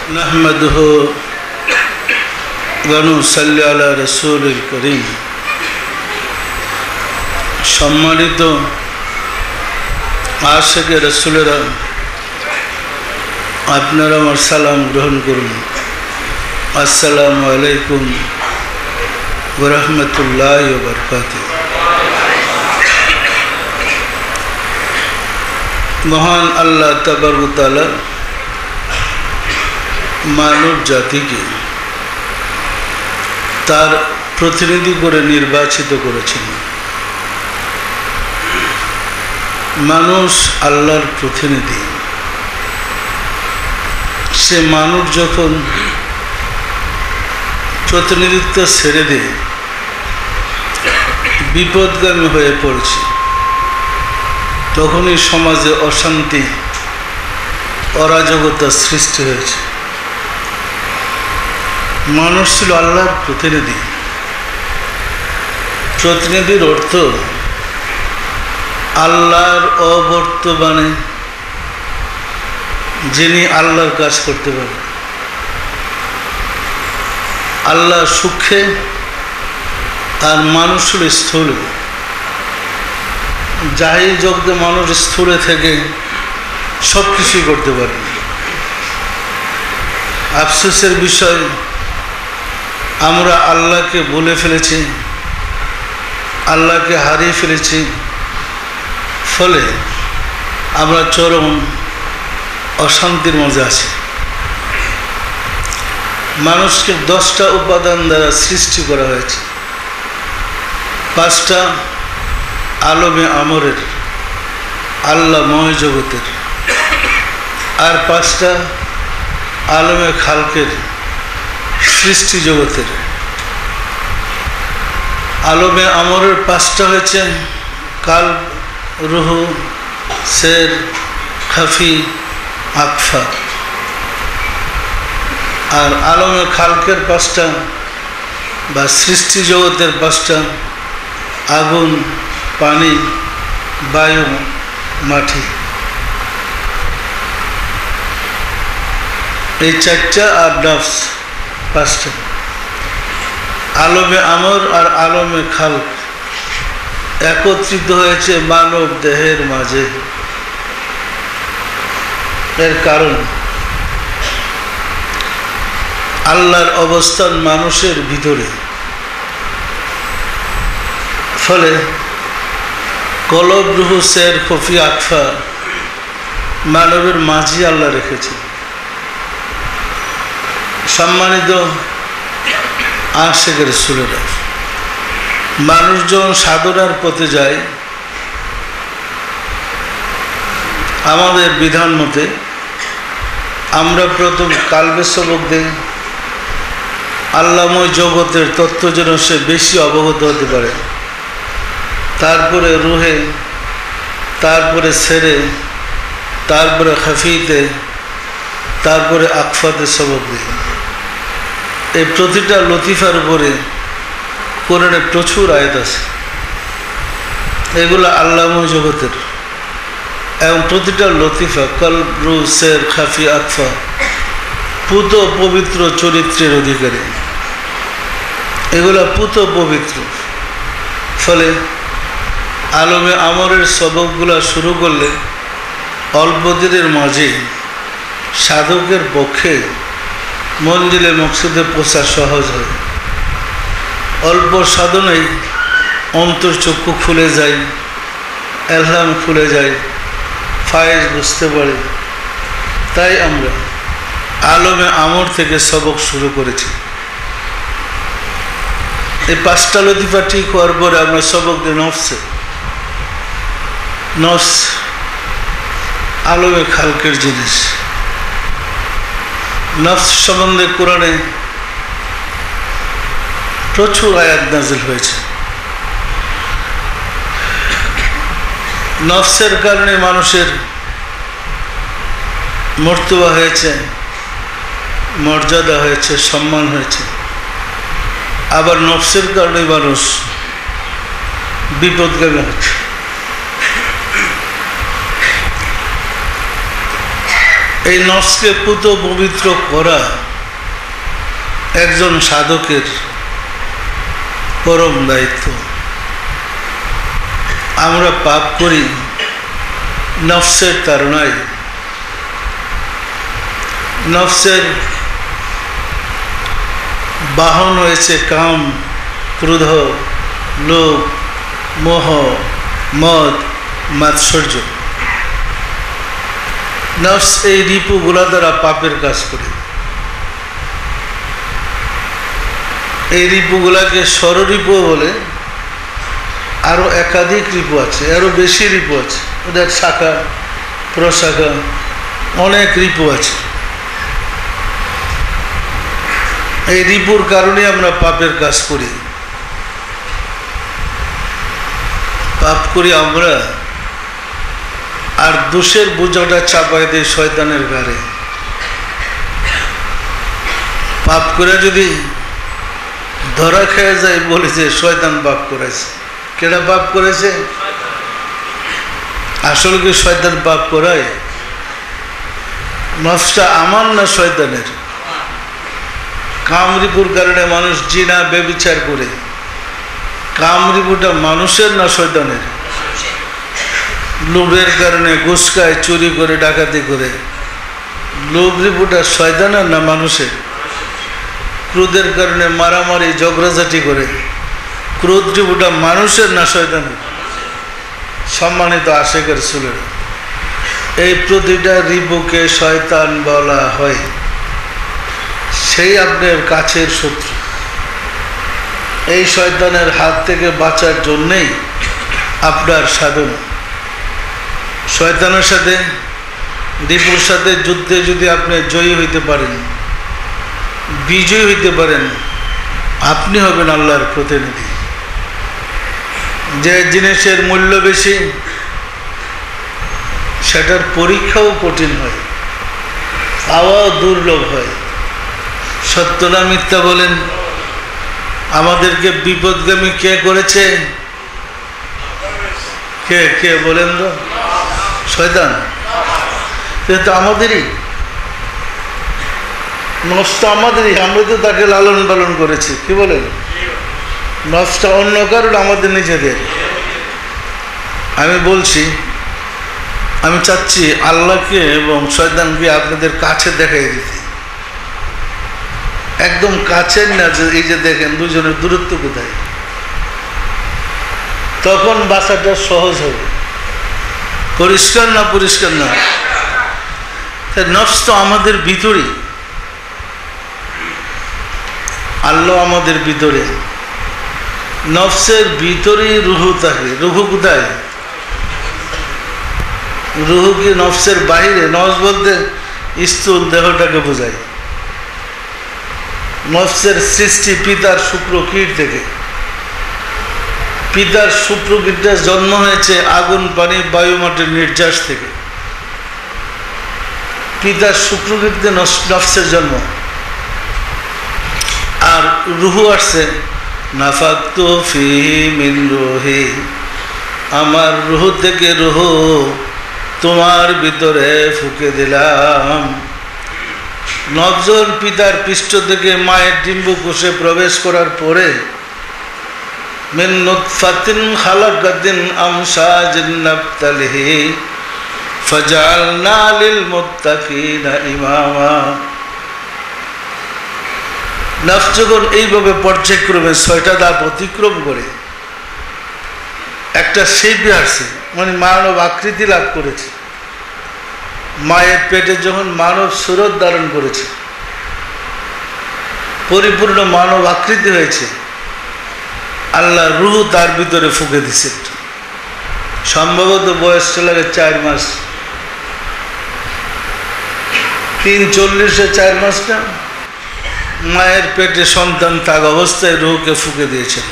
नहमदुहु व नुसल्ली अला रसूलिल करीम। सम्मानित आशिके रसूलेरा आपनारा आमार सालाम ग्रहण करुन। अस्सलामु आलैकुम व रहमतुल्लाहि व बरकातुहू। महान अल्लाह तबारक व तआला मानव जाति के तार प्रतिनिधि करे निर्वाचित करेছেন। मानुष आल्लाहर प्रतिनिधि। से मानुष যখন प्रतिनिधित्व ছেড়ে দিয়ে বিপদগামী হয়ে পড়েছে, তখনই সমাজে অশান্তি অরাজকতা সৃষ্টি হয়েছে। মানুষ ছিল আল্লাহর প্রতিনিধি। প্রতিনিধির অর্থ আল্লাহর অবর্তমানে যিনি আল্লাহর কাজ করতে পারেন। আল্লাহ সূক্ষ্মে আর মানুষ হল স্থূলে। জাহির যজ্ঞে মানুষ স্থূলে থেকে সব কিছুই করতে পারে। আফসোসের বিষয়, আমরা আল্লাহকে ভুলে ফেলেছি, আল্লাহকে হারিয়ে ফেলেছি। ফলে আমরা চরম অশান্তির মধ্যে আছি। মানুষকে 10টা উপাদান দ্বারা সৃষ্টি করা হয়েছে। 5টা আলমে আমরের, আল্লাহময় জগতের, আর 5টা আলমে খালকের, সৃষ্টি জগতের। আলমে আমরের 5টা হয়েছে কাল, রুহ, সের, খাফি, আকফা। আর আলমে খালকের 5টা বা সৃষ্টি জগতের 5টা আগুন, পানি, বায়ু, মাটি। এই 4টা আর নফস 5টা। আলমে আমর আর আলমে খালক একত্রিত হয়েছে মানব দেহের মাঝে। এর কারণ আল্লাহর অবস্থান মানুষের ভিতরে। ফলে কলব, রুহ, সের, খফি, আকফা মানবের মাঝে আল্লাহ রেখেছে। সম্মানিত আশিকে রাসূলেরা, মানুষ যখন সাধনার পথে যায়, আমাদের বিধান মতে আমরা প্রথম কালবে সবক দেই। আল্লাহময় জগতের তত্ত্ব যেন সে বেশি অবগত হতে পারে। তারপরে রুহে, তারপরে সেরে, তারপরে খাফিতে, তারপরে আকফাতে সবক দেই। এই প্রতিটা লতিফার উপরে কোরআনে প্রচুর আয়াত আছে। এগুলো আল্লাহময় জগতের এবং প্রতিটা লতিফা কলব, রূহ, সের, খাফি, আকফা পুত পবিত্র চরিত্রের অধিকারী। এগুলো পুত পবিত্র। ফলে আলমে আমরের সবকগুলা শুরু করলে অল্প দিনের মাঝে সাধকের পক্ষে মঞ্জিলে মকসুদে পৌঁছা সহজ হয়। অল্প সাধনায় অন্তর্চক্ষু খুলে যায়, এলহাম খুলে যায়, ফায়েজ বুঝতে পারে। তাই আমরা আলমে আমর থেকে সবক শুরু করেছি। এই 5টা লতিফা ঠিক হওয়ার পরে আমরা সবক দিই নফসে। নফস আলমে খালকের জিনিস। নফস সম্বন্ধে কোরআনে প্রচুর আয়াত নাজিল হয়েছে। নফসের কারণে মানুষের মর্তবা হয়েছে, মর্যাদা হয়েছে, সম্মান হয়েছে। আবার নফসের কারণে মানুষ বিপদগামী হচ্ছে। এই নফসকে পুত পবিত্র করা একজন সাধকের পরম দায়িত্ব। আমরা পাপ করি নফসের তাড়নায়। নফসের বাহন হয়েছে কাম, ক্রোধ, লোভ, মোহ, মদ, মাৎসর্য। নফস এই রিপুগুলা দ্বারা পাপের কাজ করে। এই রিপুগুলাকে স্বররিপু বলে। আরো একাধিক রিপু আছে, আরো বেশি রিপু আছে, ওদের শাখা প্রশাখা অনেক রিপু আছে। এই রিপুর কারণে আমরা পাপের কাজ করি। পাপ করি আমরা, আর দোষের বোঝাটা চাপাই দেয় শয়তানের ঘাড়ে। পাপ করে যদি ধরা খেয়ে যায়, বলে যে শয়তান পাপ করেছে। কেডা পাপ করেছে? আসলে কি শয়তান পাপ করায়? নফসটা আমার না শয়তানের? কামরিপুর কারণে মানুষ জিনা ব্যভিচার করে। কামরিপুটা মানুষের না শয়তানের? লোভের কারণে ঘুষ খায়, চুরি করে, ডাকাতি করে। লোভ রিপুটা শয়তানের না মানুষের? ক্রোধের কারণে মারামারি ঝগড়াঝাটি করে। ক্রোধ রিপুটা মানুষের না শয়তানের? সম্মানিত আশেকের সুলের, এই প্রতিটা রিপুকে শয়তান বলা হয়। সেই আপনার কাছের শত্রু। এই শয়তানের হাত থেকে বাঁচার জন্যেই আপনার সাধনা। শয়তানের সাথে, রিপুর সাথে যুদ্ধে যদি আপনি জয়ী হইতে পারেন, বিজয়ী হইতে পারেন, আপনি হবেন আল্লাহর প্রতিনিধি। যে জিনিসের মূল্য বেশি, সেটার পরীক্ষাও কঠিন হয়, পাওয়াও দুর্লভ হয়। সত্য না মিথ্যা বলেন? আমাদেরকে বিপদগামী কে করেছে? কে কে বলেন তো? শয়তান। তো আমাদেরই নফসটা, আমাদেরই। আমরা তো তাকে লালন পালন করেছি। কি বলেন? নফসটা অন্য কারণ, আমাদের নিজেদের। আমি বলছি, আমি চাচ্ছি আল্লাহকে এবং শয়তানকে আপনাদের কাছে দেখাই দিতে। একদম কাছের না, যে এই যে দেখেন দুজনের দূরত্ব কোথায়। তখন বাঁচাটা সহজ হবে। পরিষ্কার না? পরিষ্কার না? নফস তো আমাদের ভিতরেই। আল্লাহ আমাদের ভিতরে। নফসের ভিতরেই রুহু থাকে। রুহু কোথায়? রুহু কি নফসের বাহিরে? নফস বলতে স্থূল দেহটাকে বোঝায়। নফসের সৃষ্টি পিতার শুক্রকীট থেকে। পিতার শুক্রকীটটা জন্ম হয়েছে আগুন, পানি, বায়ু, মাটির নির্যাস থেকে। পিতার শুক্রকীটে নফসের জন্ম। আর রুহু আসছে নাফাকতু ফীহি মিন রূহি, আমার রুহু থেকে রুহু তোমার ভিতরে ফুঁকে দিলাম। নবজন পিতার পৃষ্ঠ থেকে মায়ের ডিম্ব কোষে প্রবেশ করার পরে মিন নুতফাতিন খালাকাতিন আমশাজিন নাবতালিহি ফাজআলনা লিল মুত্তাকিনা ইমামা। নফস যখন এইভাবে পর্যায়ক্রমে 6টা ধাপ অতিক্রম করে একটা শেপে আসছে, মানে মানব আকৃতি লাভ করেছে। মায়ের পেটে যখন মানব সুরত ধারণ করেছে, পরিপূর্ণ মানব আকৃতি হয়েছে, আল্লাহ রুহু তার ভিতরে ফুঁকে দিছে। সম্ভবত বয়স চলে গেছে 4 মাস। 3:40-এ 4 মাস না? মায়ের পেটে সন্তান থাক অবস্থায় রুহুকে ফুঁকে দিয়েছেন।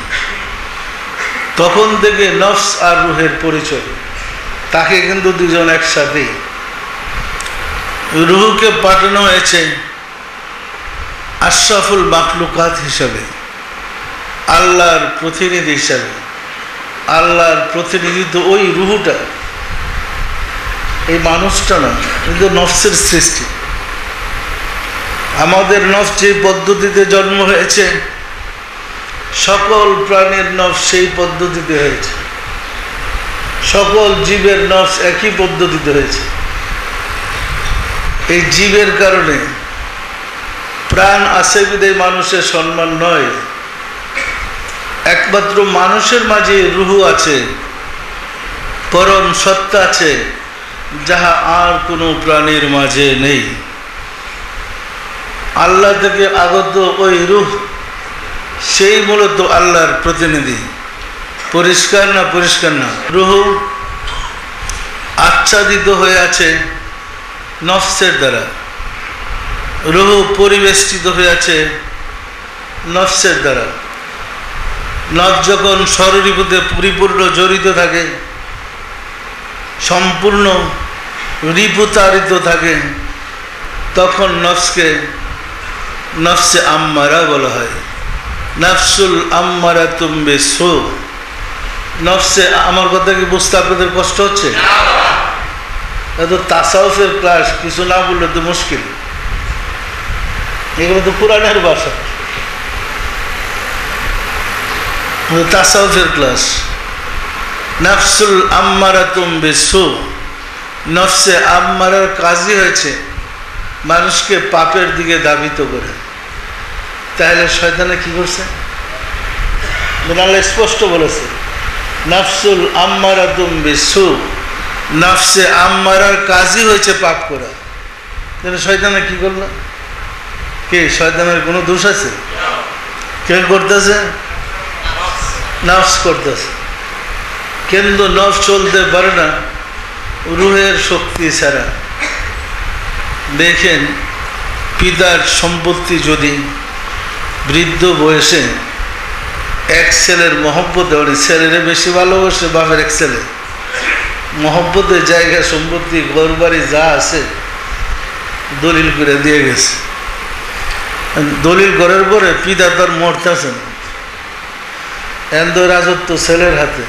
তখন থেকে নফস আর রুহের পরিচয়। তাকে কিন্তু দুজন একসাথেই। রুহুকে পাঠানো হয়েছে আশরাফুল মাখলুকাত হিসাবে, আল্লাহর প্রতিনিধি হিসাবে। আল্লাহর প্রতিনিধি তো ওই রুহুটা। এই মানুষটা না, কিন্তু নফসের সৃষ্টি। আমাদের নফস যে পদ্ধতিতে জন্ম হয়েছে, সকল প্রাণীর নফস সেই পদ্ধতিতে হয়েছে, সকল জীবের নফস একই পদ্ধতিতে হয়েছে। এই জীবের কারণে প্রাণ আছে বিধায় মানুষের সম্মান নয়, একমাত্র মানুষের মাঝে রূহ আছে, পরম সত্তা আছে, যাহা আর কোনো প্রাণীর মাঝে নেই। আল্লাহ থেকে আগত ওই রূহ, সেই মূলত আল্লাহর প্রতিনিধি। পরিষ্কার না? পরিষ্কার না? রূহ আচ্ছাদিত হয়ে আছে নফসের দ্বারা, রূহ পরিবেষ্টিত হয়ে আছে নফসের দ্বারা। নফস যখন স্বরূপতে পরিপূর্ণ জড়িত থাকে, সম্পূর্ণ রিপুতাড়িত থাকে, তখন নফসকে নফসে আম্মারা বলা হয়। নফসুল আম্মারা তুমবে সো। নফসে, আমার কথা কি বুঝতে আপনাদের কষ্ট হচ্ছে? এত তাসাউফের ক্লাস, কিছু না বললে তো মুশকিল। এগুলো তো পুরাণের ভাষা, তাসাউফের ক্লাস। নফসুল আম্মারা তুমবে সো। নফসে আম্মারার কাজই হয়েছে মানুষকে পাপের দিকে ধাবিত করে। তাহলে শয়তানে কি করছে? আল্লাহ স্পষ্ট বলেছে, নফসুল আম্মারা তুমবে সো। নফসে আম্মারার কাজই হয়েছে পাপ করা। তাহলে শয়তানে কি করলো? কে? শয়তানের কোনো দোষ আছে? কে করতেছে? নফস করতেছে। কিন্তু নফস চলতে পারে না রূহের শক্তি ছাড়া। দেখেন, পিতার সম্পত্তি যদি বৃদ্ধ বয়সে এক ছেলের মহব্বতে, ছেলেরে বেশি ভালোবাসে বাপের এক ছেলে, মহব্বতের জায়গা সম্পত্তি ঘর বাড়ি যা আছে দলিল করে দিয়ে গেছে। দলিল করার পরে পিতা তার মরতেছে না, এন্দ রাজত্ব ছেলের হাতে।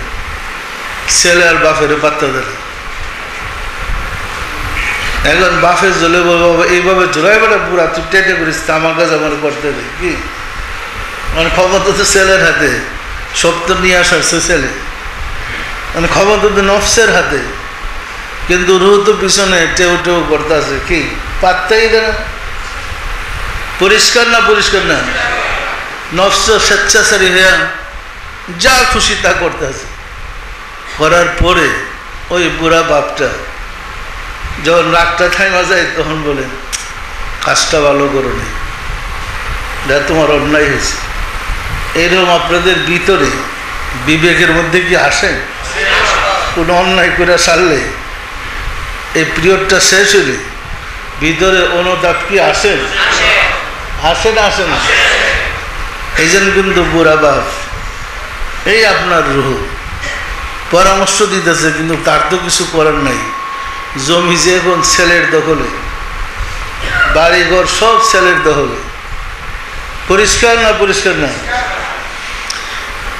ছেলে আর বাপের পাত্তা দেয়। এখন বাপের জ্বলে বাবা এইভাবে জোড়াই বেড়া পুরা তুই টেটে করিস, আমার কাছে আমার করতে দেয় কি? মানে ক্ষমতা তো ছেলের হাতে, সব তো নিয়ে আসার সে ছেলে, মানে ক্ষমতা তো নফসের হাতে। কিন্তু রুহ তো পিছনে টেউ টেউ করতে আছে, কি পাত্তাই দেয় না। পরিষ্কার না? পরিষ্কার না? নফস স্বেচ্ছাচারী হয়ে যা খুশি তা করতে আছে। করার পরে ওই বুড়া বাপটা যখন রাগটা থাইমা যায়, তখন বলেন কাজটা ভালো করো নি, যা তোমার অন্যায় হয়েছে। এইরকম আপনাদের ভিতরে বিবেকের মধ্যে কি আসে? কোনো অন্যায় করে সারলে, এই পিরিয়ডটা শেষ হলে ভিতরে অনুতাপ কি আসে? আসে না? আসে না? এই জন্য কিন্তু বুড়া বাপ, এই আপনার রূহ পরামর্শ দিতেছে, কিন্তু তার তো কিছু করার নাই। জমি যে এখন ছেলের দখলে, বাড়িঘর সব ছেলের দখলে। পরিষ্কার না? পরিষ্কার না?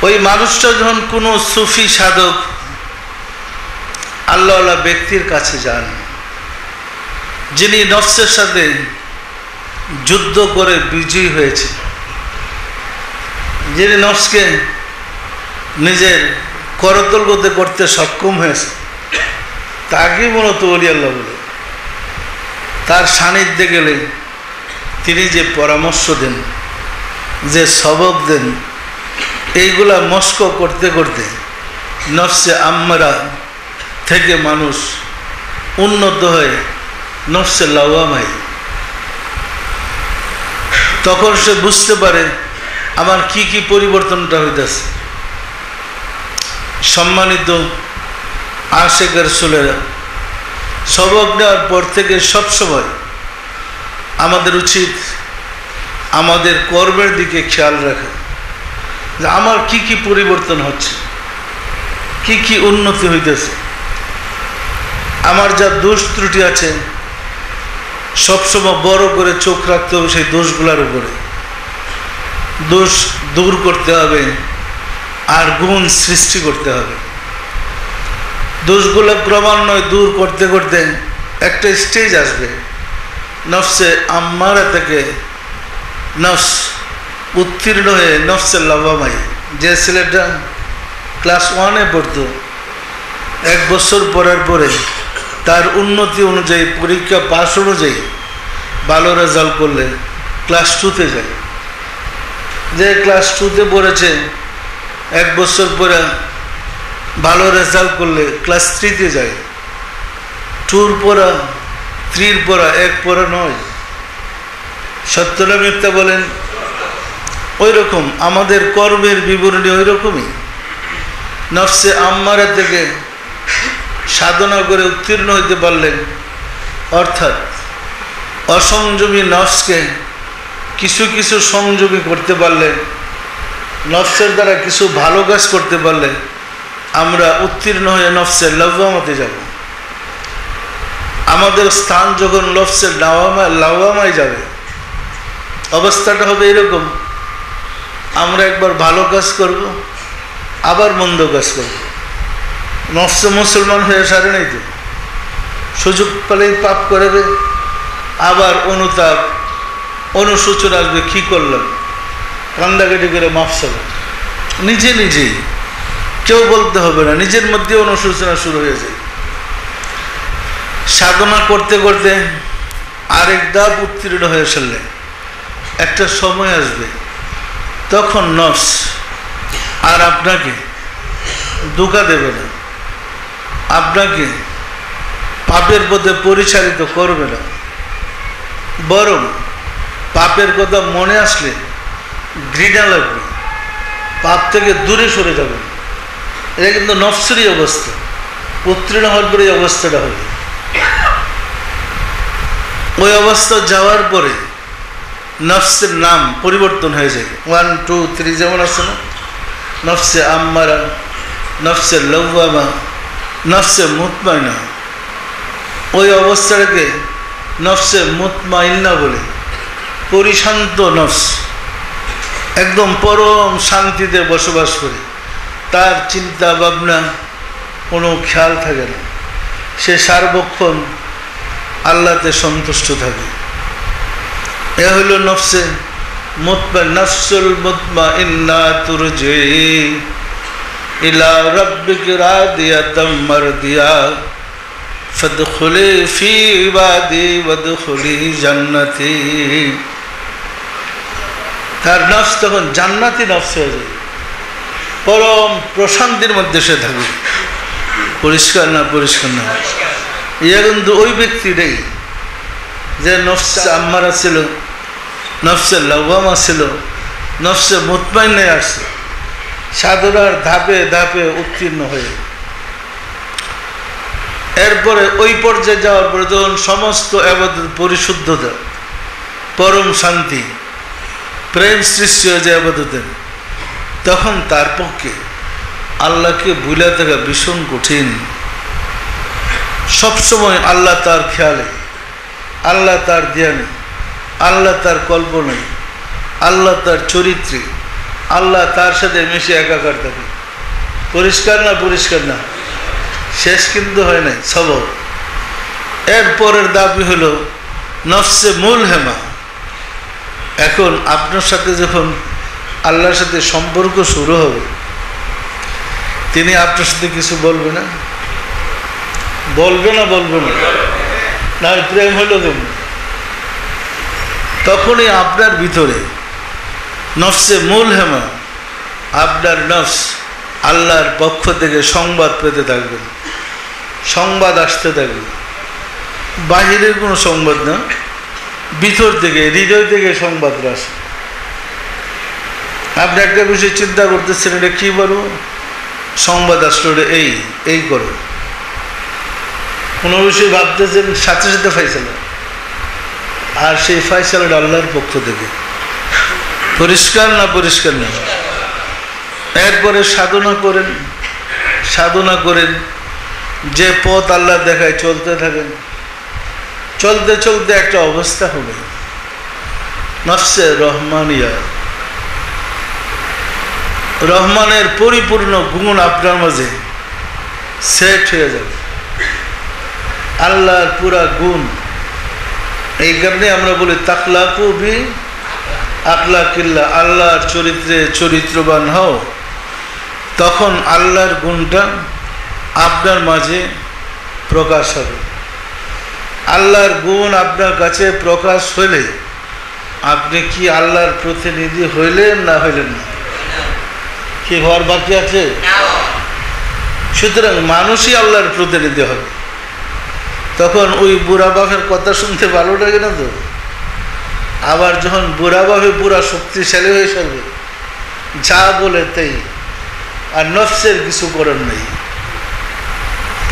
ওই মানুষটা যখন কোনো সুফি সাধক আল্লাহওয়ালা ব্যক্তির কাছে যান, যিনি নফসের সাথে যুদ্ধ করে বিজয়ী হয়েছে, যিনি নফসকে নিজের করতল করতে সক্ষম হয়েছে, তাকেই মূলত ওলি আল্লাহ বলে। তার সান্নিধ্যে গেলে তিনি যে পরামর্শ দেন, যে সবক দেন, এইগুলা মস্ক করতে করতে নফসে আম্মারা থেকে মানুষ উন্নত হয়ে নফসে লাওয়ামায়। তখন সে বুঝতে পারে আমার কি কি পরিবর্তনটা হইতেছে। সম্মানিত আশিক রাসূলেরা, সবক নেওয়ার পর থেকে সবসময় আমাদের উচিত আমাদের কর্মের দিকে খেয়াল রাখা, যে আমার কি কি পরিবর্তন হচ্ছে, কি কি উন্নতি হইতেছে। আমার যা দোষ ত্রুটি আছে সবসময় বড় করে চোখ রাখতে হবে সেই দোষগুলোর উপরে। দোষ দূর করতে হবে আর গুণ সৃষ্টি করতে হবে। দোষগুলো ক্রমান্বয়ে দূর করতে করতে একটা স্টেজ আসবে, নফসে আম্মারা থেকে নফস উত্তীর্ণ হয়ে নফসে লাওয়ামাই। যে ছেলেটা ক্লাস 1-এ পড়তো, 1 বছর পড়ার পরে তার উন্নতি অনুযায়ী, পরীক্ষা পাস অনুযায়ী ভালো রেজাল্ট করলে ক্লাস 2-তে যায়। যে ক্লাস 2-তে পড়েছে 1 বছর পরে ভালো রেজাল্ট করলে ক্লাস 3-তে যায়। 2-র পড়া 3-র পড়া 1 পড়া নয়। সত্য না মিথ্যা বলেন? ওই রকম আমাদের কর্মের বিবরণী ওই রকমই। নফসে আম্মারা থেকে সাধনা করে উত্তীর্ণ হইতে পারলেন, অর্থাৎ অসংযমী নফসকে কিছু কিছু সংযমী করতে পারলে, নফসের দ্বারা কিছু ভালো কাজ করতে পারলে আমরা উত্তীর্ণ হয়ে নফসের লাওয়ামাতে যাব। আমাদের স্থান যখন নফসের লাওয়ামায় যাবে, অবস্থাটা হবে এরকম, আমরা একবার ভালো কাজ করব, আবার মন্দ কাজ করব। নফসে মুসলমান হয়ে সারে নাই তো, সুযোগ পেলেই পাপ করবে, আবার অনুতাপ অনুশোচন আসবে, কী করলাম, কান্দাকাটি করে মাফ চাবে নিজে নিজেই, কেউ বলতে হবে না, নিজের মধ্যে অনুশোচনা শুরু হয়ে যায়। সাধনা করতে করতে আরেক ধাপ উত্তীর্ণ হয়ে ফেললে একটা সময় আসবে, তখন নফস আর আপনাকে ধোঁকা দেবে না, আপনাকে পাপের পথে পরিচালিত করবে না, বরং পাপের কথা মনে আসলে ঘৃণা লাগবে, পাপ থেকে দূরে সরে যাবে। এটা কিন্তু নফসেরই অবস্থা। উত্তীর্ণ হওয়ার পরে এই অবস্থাটা হবে। ওই অবস্থা যাওয়ার পরে নফসের নাম পরিবর্তন হয়ে যায়। 1, 2, 3 যেমন আছে না, নফসে আম্মারা, নফসে লাওয়ামা, নফসে মুতমাইনা। ওই অবস্থাটাকে নফসে মুতমাইন্না বলে। পরিশান্ত নফস একদম পরম শান্তিতে বসবাস করে, তার চিন্তা ভাবনা কোনো খেয়াল থাকে না, সে সার্বক্ষণ আল্লাহতে সন্তুষ্ট থাকে। এ হইল নফসে মুতমাইন। নফসুল মুতমাইন্না তুরজি ইলা রাব্বিকা রাদিয়াতাম মারদিয়া ফাদখুলি ফি ইবাদি ওয়াদখুলি জান্নাতি। তার নফস তখন জান্নাতি নফস হয়ে যায়, পরম প্রশান্তির মধ্যে সে থাকবে। পরিষ্কার না? পরিষ্কার না? ইয়া কিন্তু ওই ব্যক্তিটাই যে নফসে আম্মারা ছিল, নফসে লাওয়ামা ছিল, নফসে মুতমাইন্নায় আসছে, সাধনার ধাপে ধাপে উত্তীর্ণ হয়ে। এরপরে ওই পর্যায়ে যাওয়ার পরে যখন সমস্ত ইবাদত পরিশুদ্ধতা, পরম শান্তি, প্রেম সৃষ্টি হয়ে যায় ইবাদতের, তখন তার পক্ষে আল্লাহকে ভুলে থাকা ভীষণ কঠিন। সবসময় আল্লাহ তার খেয়ালে, আল্লাহ তার ধ্যানে, আল্লাহ তার কল্পনায়, আল্লাহ তার চরিত্রে, আল্লাহ তার সাথে মিশে একাকার থাকে। পরিষ্কার না? পরিষ্কার না? শেষ কিন্তু হয় নাই সবক। এরপরের দাবি হলো নফসে মুলহেমা। এখন আপনার সাথে যখন আল্লাহর সাথে সম্পর্ক শুরু হবে, তিনি আপনার সাথে কিছু বলবে না? বলবে না? বলবে না? না প্রেম হলো কেমন? তখনই আপনার ভিতরে নফসে মুলহেমা, আপনার নফস আল্লাহর পক্ষ থেকে সংবাদ পেতে থাকবেন, সংবাদ আসতে থাকবে। বাহিরের কোনো সংবাদ না, ভিতর থেকে, হৃদয় থেকে সংবাদটা আসে। আপনি একটা বিষয় চিন্তা করতেছেন, এটা কী বলবো, সংবাদ আসলো এটা এই এই করো। কোনো বিষয় ভাবতেছেন, সাথে সাথে ফাইসালা, আর সেই ফাইসালাটা আল্লাহর পক্ষ থেকে। পরিষ্কার না? পরিষ্কার না? এরপরে সাধনা করেন, সাধনা করেন, যে পথ আল্লাহ দেখায় চলতে থাকেন। চলতে চলতে একটা অবস্থা হবে নফসে রহমানিয়া, রহমানের পরিপূর্ণ গুণ আপনার মাঝে সেট হয়ে যাবে আল্লাহর পুরা গুণ। এই কারণে আমরা বলি তাকলাকু বি আখলাকিল্লাহ, আল্লাহর চরিত্রে চরিত্রবান হও, তখন আল্লাহর গুণটা আপনার মাঝে প্রকাশ হবে। আল্লাহর গুণ আপনার কাছে প্রকাশ হলে আপনি কি আল্লাহর প্রতিনিধি হইলেন না হইলেন না? কি হওয়ার বাকি আছে? সুতরাং মানুষই আল্লাহর প্রতিনিধি হবে। তখন ওই বুড়া বাপের কথা শুনতে ভালো লাগে না তো? আবার যখন বুড়া বাপে পুরা শক্তিশালী হয়ে যাবে, যা বলে তাই, আর নফসের কিছু করার নেই।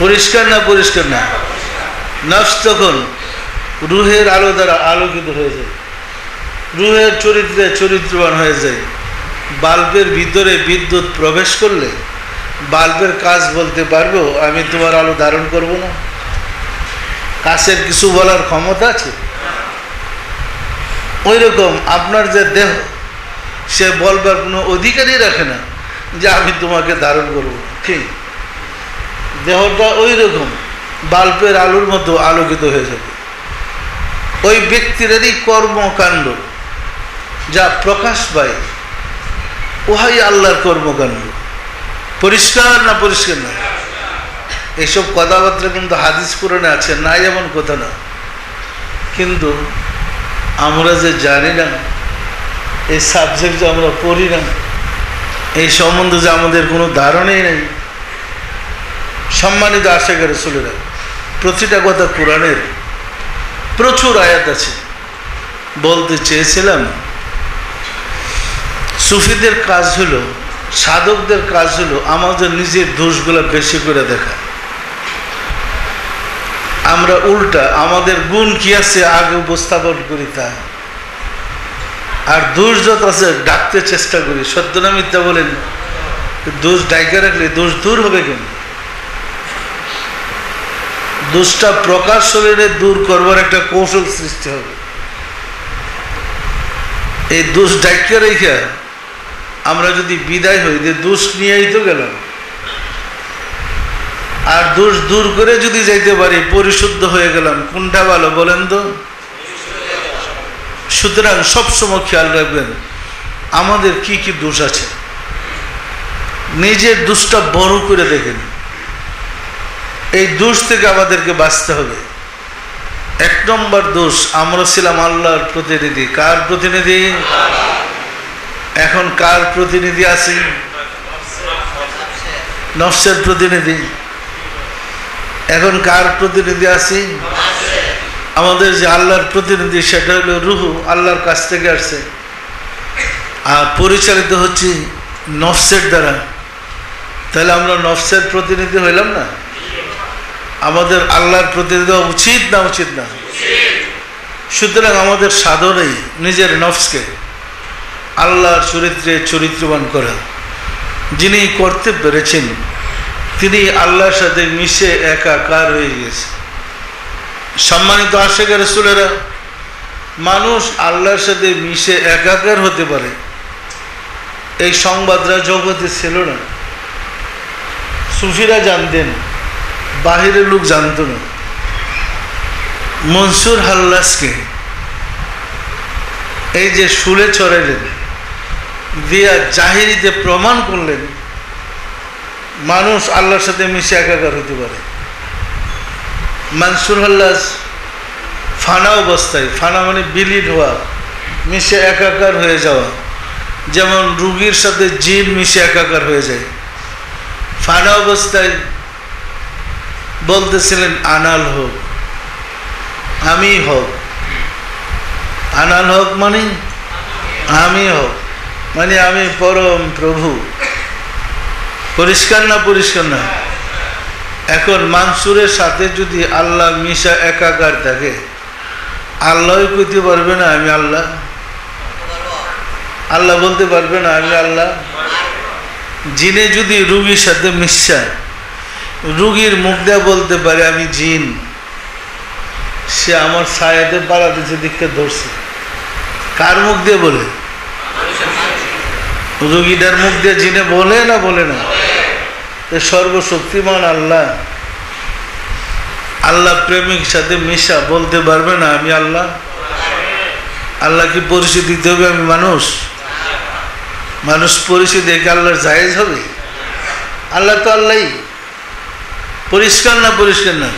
পরিষ্কার না? পরিষ্কার না? নফস তখন রুহের আলো দ্বারা আলোকিত হয়ে যায়, রুহের চরিত্রে চরিত্রবান হয়ে যায়। বাল্বের ভিতরে বিদ্যুৎ প্রবেশ করলে বাল্বের কাজ বলতে পারবো আমি তোমার আলো ধারণ করব না? কাছের কিছু বলার ক্ষমতা আছে? ওই রকম আপনার যে দেহ, সে বলবার কোনো অধিকারই রাখে না যে আমি তোমাকে ধারণ করব। ঠিক দেহটা ওই রকম বাল্বের আলোর মতো আলোকিত হয়ে যাবে। ওই ব্যক্তিরই কর্মকাণ্ড যা প্রকাশ পায়, ওহাই আল্লাহর কর্মকাণ্ড। পরিষ্কার না? পরিষ্কার না? এইসব কথাবার্তা কিন্তু হাদিস কোরআনে আছে, নাই এমন কথা না। কিন্তু আমরা যে জানি না, এই সাবজেক্ট যে আমরা পড়ি না, এই সম্বন্ধে যে আমাদের কোনো ধারণাই নেই। সম্মানিত আশিক রাসূলেরা, প্রতিটা কথা কোরআনের প্রচুর আয়াত আছে। বলতে চেয়েছিলাম, সুফিদের কাজ হলো, সাধকদের কাজ হলো আমাদের নিজের দোষগুলো বেশি করে দেখা। আমরা উল্টা আমাদের গুণ কি আছে আগে উপস্থাপন করি তা, আর দোষ যত আছে ডাকতে চেষ্টা করি। সত্য না মিথ্যা বলেন? দোষ ডাইকে রাখলে দোষ দূর হবে কেন? দোষটা প্রকাশ হলে দূর করবার একটা কৌশল সৃষ্টি হবে। এই দোষ ডাইকে রেখে আমরা যদি বিদায় হই, যে দোষ নিয়েই তো গেলাম, আর দোষ দূর করে যদি যাইতে পারি পরিশুদ্ধ হয়ে গেলাম, কোনটা ভালো বলেন তো? সুতরাং সবসময় খেয়াল রাখবেন আমাদের কি কি দোষ আছে। নিজের দোষটা বড় করে দেখেন, এই দোষ থেকে আমাদেরকে বাঁচতে হবে। এক নম্বর দোষ, আমরা ছিলাম আল্লাহর প্রতিনিধি। কার প্রতিনিধি? এখন কার প্রতিনিধি আছি? নফসের প্রতিনিধি। এখন কার প্রতিনিধি আছি? আমাদের যে আল্লাহর প্রতিনিধি, সেটা হলো রুহু, আল্লাহর কাছ থেকে আসছে, আর পরিচালিত হচ্ছে নফসের দ্বারা। তাহলে আমরা নফসের প্রতিনিধি হইলাম না? আমাদের আল্লাহর প্রতিনিধি হওয়া উচিত না? উচিত না? সুতরাং আমাদের সাধনেই নিজের নফসকে আল্লাহর চরিত্রে চরিত্রবান করা। যিনি করতে পেরেছেন তিনি আল্লাহর সাথে মিশে একাকার হয়ে গেছে। সম্মানিত আশিক রাসূলেরা, মানুষ আল্লাহর সাথে মিশে একাকার হতে পারে এই সংবাদরা জগতে ছিল না। সুফিরা জানতেন, বাহিরের লোক জানত না। মনসুর হাল্লাসকে এই যে শুলে চড়াইলেন, দিয়া জাহিরিতে প্রমাণ করলেন মানুষ আল্লাহর সাথে মিশে একাকার হতে পারে। মনসুর হাল্লাস ফানা অবস্থায়, ফানা মানে বিলীন হওয়া, মিশে একাকার হয়ে যাওয়া, যেমন রুগীর সাথে জিন মিশে একাকার হয়ে যায়। ফানা অবস্থায় বলতেছিলেন আনাল হোক, আমি হোক। আনাল হোক মানে আমি হোক, মানে আমি পরম প্রভু। পরিষ্কার না? পরিষ্কার না? এখন মানসুরের সাথে যদি আল্লাহ মিশা একাকার থাকে, আল্লাহ কইতে পারবে না আমি আল্লাহ? আল্লাহ বলতে পারবে না আমি আল্লাহ? জিনে যদি রুগীর সাথে মিশা রুগীর মুখ দিয়ে বলতে পারে আমি জিন, সে আমার ছায়াতে পাড়া দিচ্ছে, দিকে ধরছে, কার মুখ দিয়ে বলে? রুগীটার মুখ দিয়ে জিনে বলে না? বলে না? সর্বশক্তিমান আল্লাহ, আল্লাহ প্রেমিক সাথে মিশা বলতে পারবে না আমি আল্লাহ? আল্লাহ কি পরিচয় দিতে হবে আমি মানুষ? মানুষ পরিচয় দেখে আল্লাহর জায়েজ হবে? আল্লাহ তো আল্লাহই, পরিষ্কার না? পরিষ্কার না?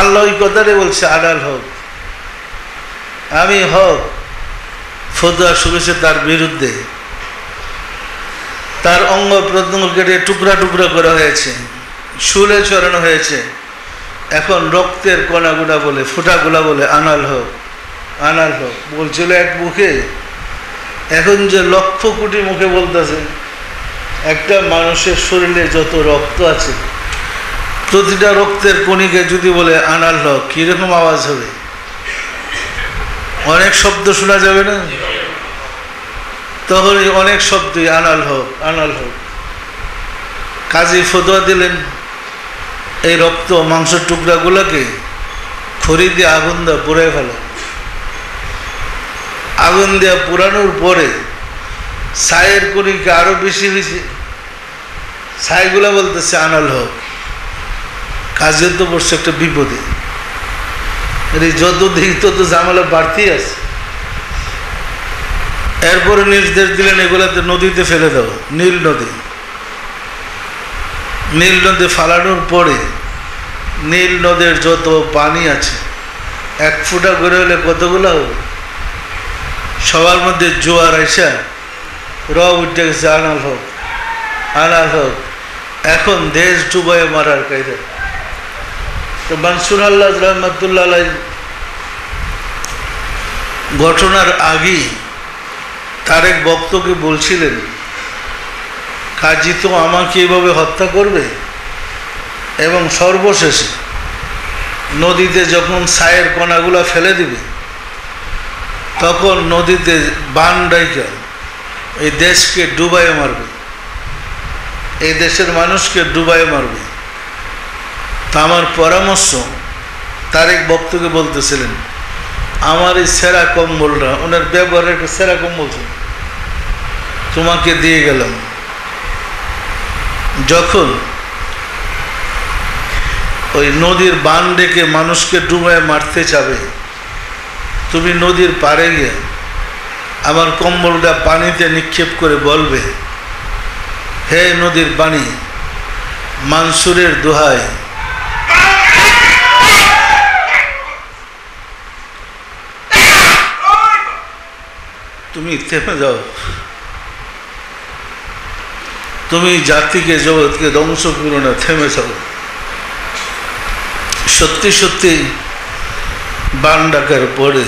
আল্লাহ ওই কথাটাই বলছে, আড়াল হোক আমি হক। ফতোয়া শুনেছে তার বিরুদ্ধে, তার অঙ্গ প্রত্যঙ্গ কেটে টুকরা টুকরা করা হয়েছে, শুলে চড়ানো হয়েছে। এখন রক্তের কণাগুলা বলে, ফোঁটাগুলা বলে আনাল হোক, আনাল হোক বলছিল এক মুখে। এখন যে লক্ষ কোটি মুখে বলতেছে, একটা মানুষের শরীরে যত রক্ত আছে প্রতিটা রক্তের কণিকে যদি বলে আনাল হোক, কিরকম আওয়াজ হবে? অনেক শব্দ শোনা যাবে না? তখন অনেক শব্দই আনাল হোক, আনাল হোক। কাজী ফতোয়া দিলেন, এই রক্ত মাংসের টুকরাগুলোকে খড়ি দিয়ে আগুন দেওয়া পুড়াই ফেলো। আগুন দেওয়া পুরানোর পরে ছাইয়ের কণিকা আরো বেশি হয়েছে, ছাইগুলা বলতেছে আনাল হোক। কাজের তো পড়ছে একটা বিপদে, যত দিক তত ঝামেলা বাড়তি আছে। এরপরে নির্দেশ দিলেন এগুলাতে নদীতে ফেলে দাও, নীল নদী। নীল নদী ফালানোর পরে নীল নদের যত পানি আছে এক ফুটা করে হলে কতগুলো হবে? সবার মধ্যে জোয়ার আইসা উঠে গেছে, আনাল হোক, আনাল হোক। এখন দেশ ডুবাই মারার কায়দা। তো মানসুর আল্লাহ রহমতুল্লাহ আলাইহি ঘটনার আগেই তার এক বক্তকে বলছিলেন, কাজী তো আমাকে এভাবে হত্যা করবে। এবং সর্বশেষে নদীতে যখন ছায়ের কণাগুলা ফেলে দিবে, তখন নদীতে বান ডাইকা এই দেশকে ডুবাইয়ে মারবে, এই দেশের মানুষকে ডুবাইয়ে মারবে। তা আমার পরামর্শ, তার এক বক্তকে বলতেছিলেন, আমার এই সেরা কম্বলটা, ওনার ব্যবহারের একটা সেরা কম্বল ছিল, তোমাকে দিয়ে গেলাম। যখন ওই নদীর বান ডেকে মানুষকে ডুবায় মারতে যাবে, তুমি নদীর পাড়ে গিয়ে আমার কম্বলটা পানিতে নিক্ষেপ করে বলবে, হে নদীর পানি, মানসুরের দোহাই তুমি থেমে যাও, তুমি জাতিকে জগৎকে ধ্বংস করো না, থেমে যাও। সত্যি সত্যি বান ডাকার পরে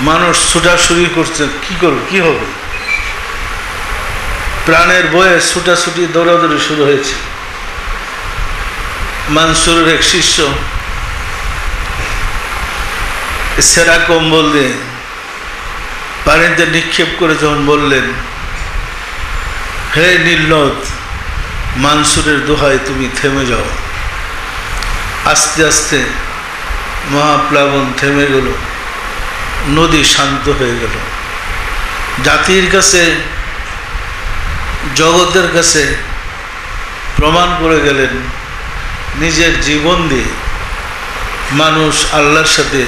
মানুষ ছুটাছুটি করছে, কি করবে, কি হবে? প্রাণের বয়ে ছুটাছুটি দৌড়াদৌড়ি শুরু হয়েছে। মানসুরের এক শিষ্য সেরা কম্বল দিয়ে পানিতে নিক্ষেপ করে যখন বললেন, হে নীলনদ, মানসুরের দোহাই তুমি থেমে যাও। আস্তে আস্তে মহাপ্লাবন থেমে গেল, নদী শান্ত হয়ে গেল। জাতির কাছে, জগতের কাছে প্রমাণ করে গেলেন, নিজের জীবন দিয়ে মানুষ আল্লাহর সাথে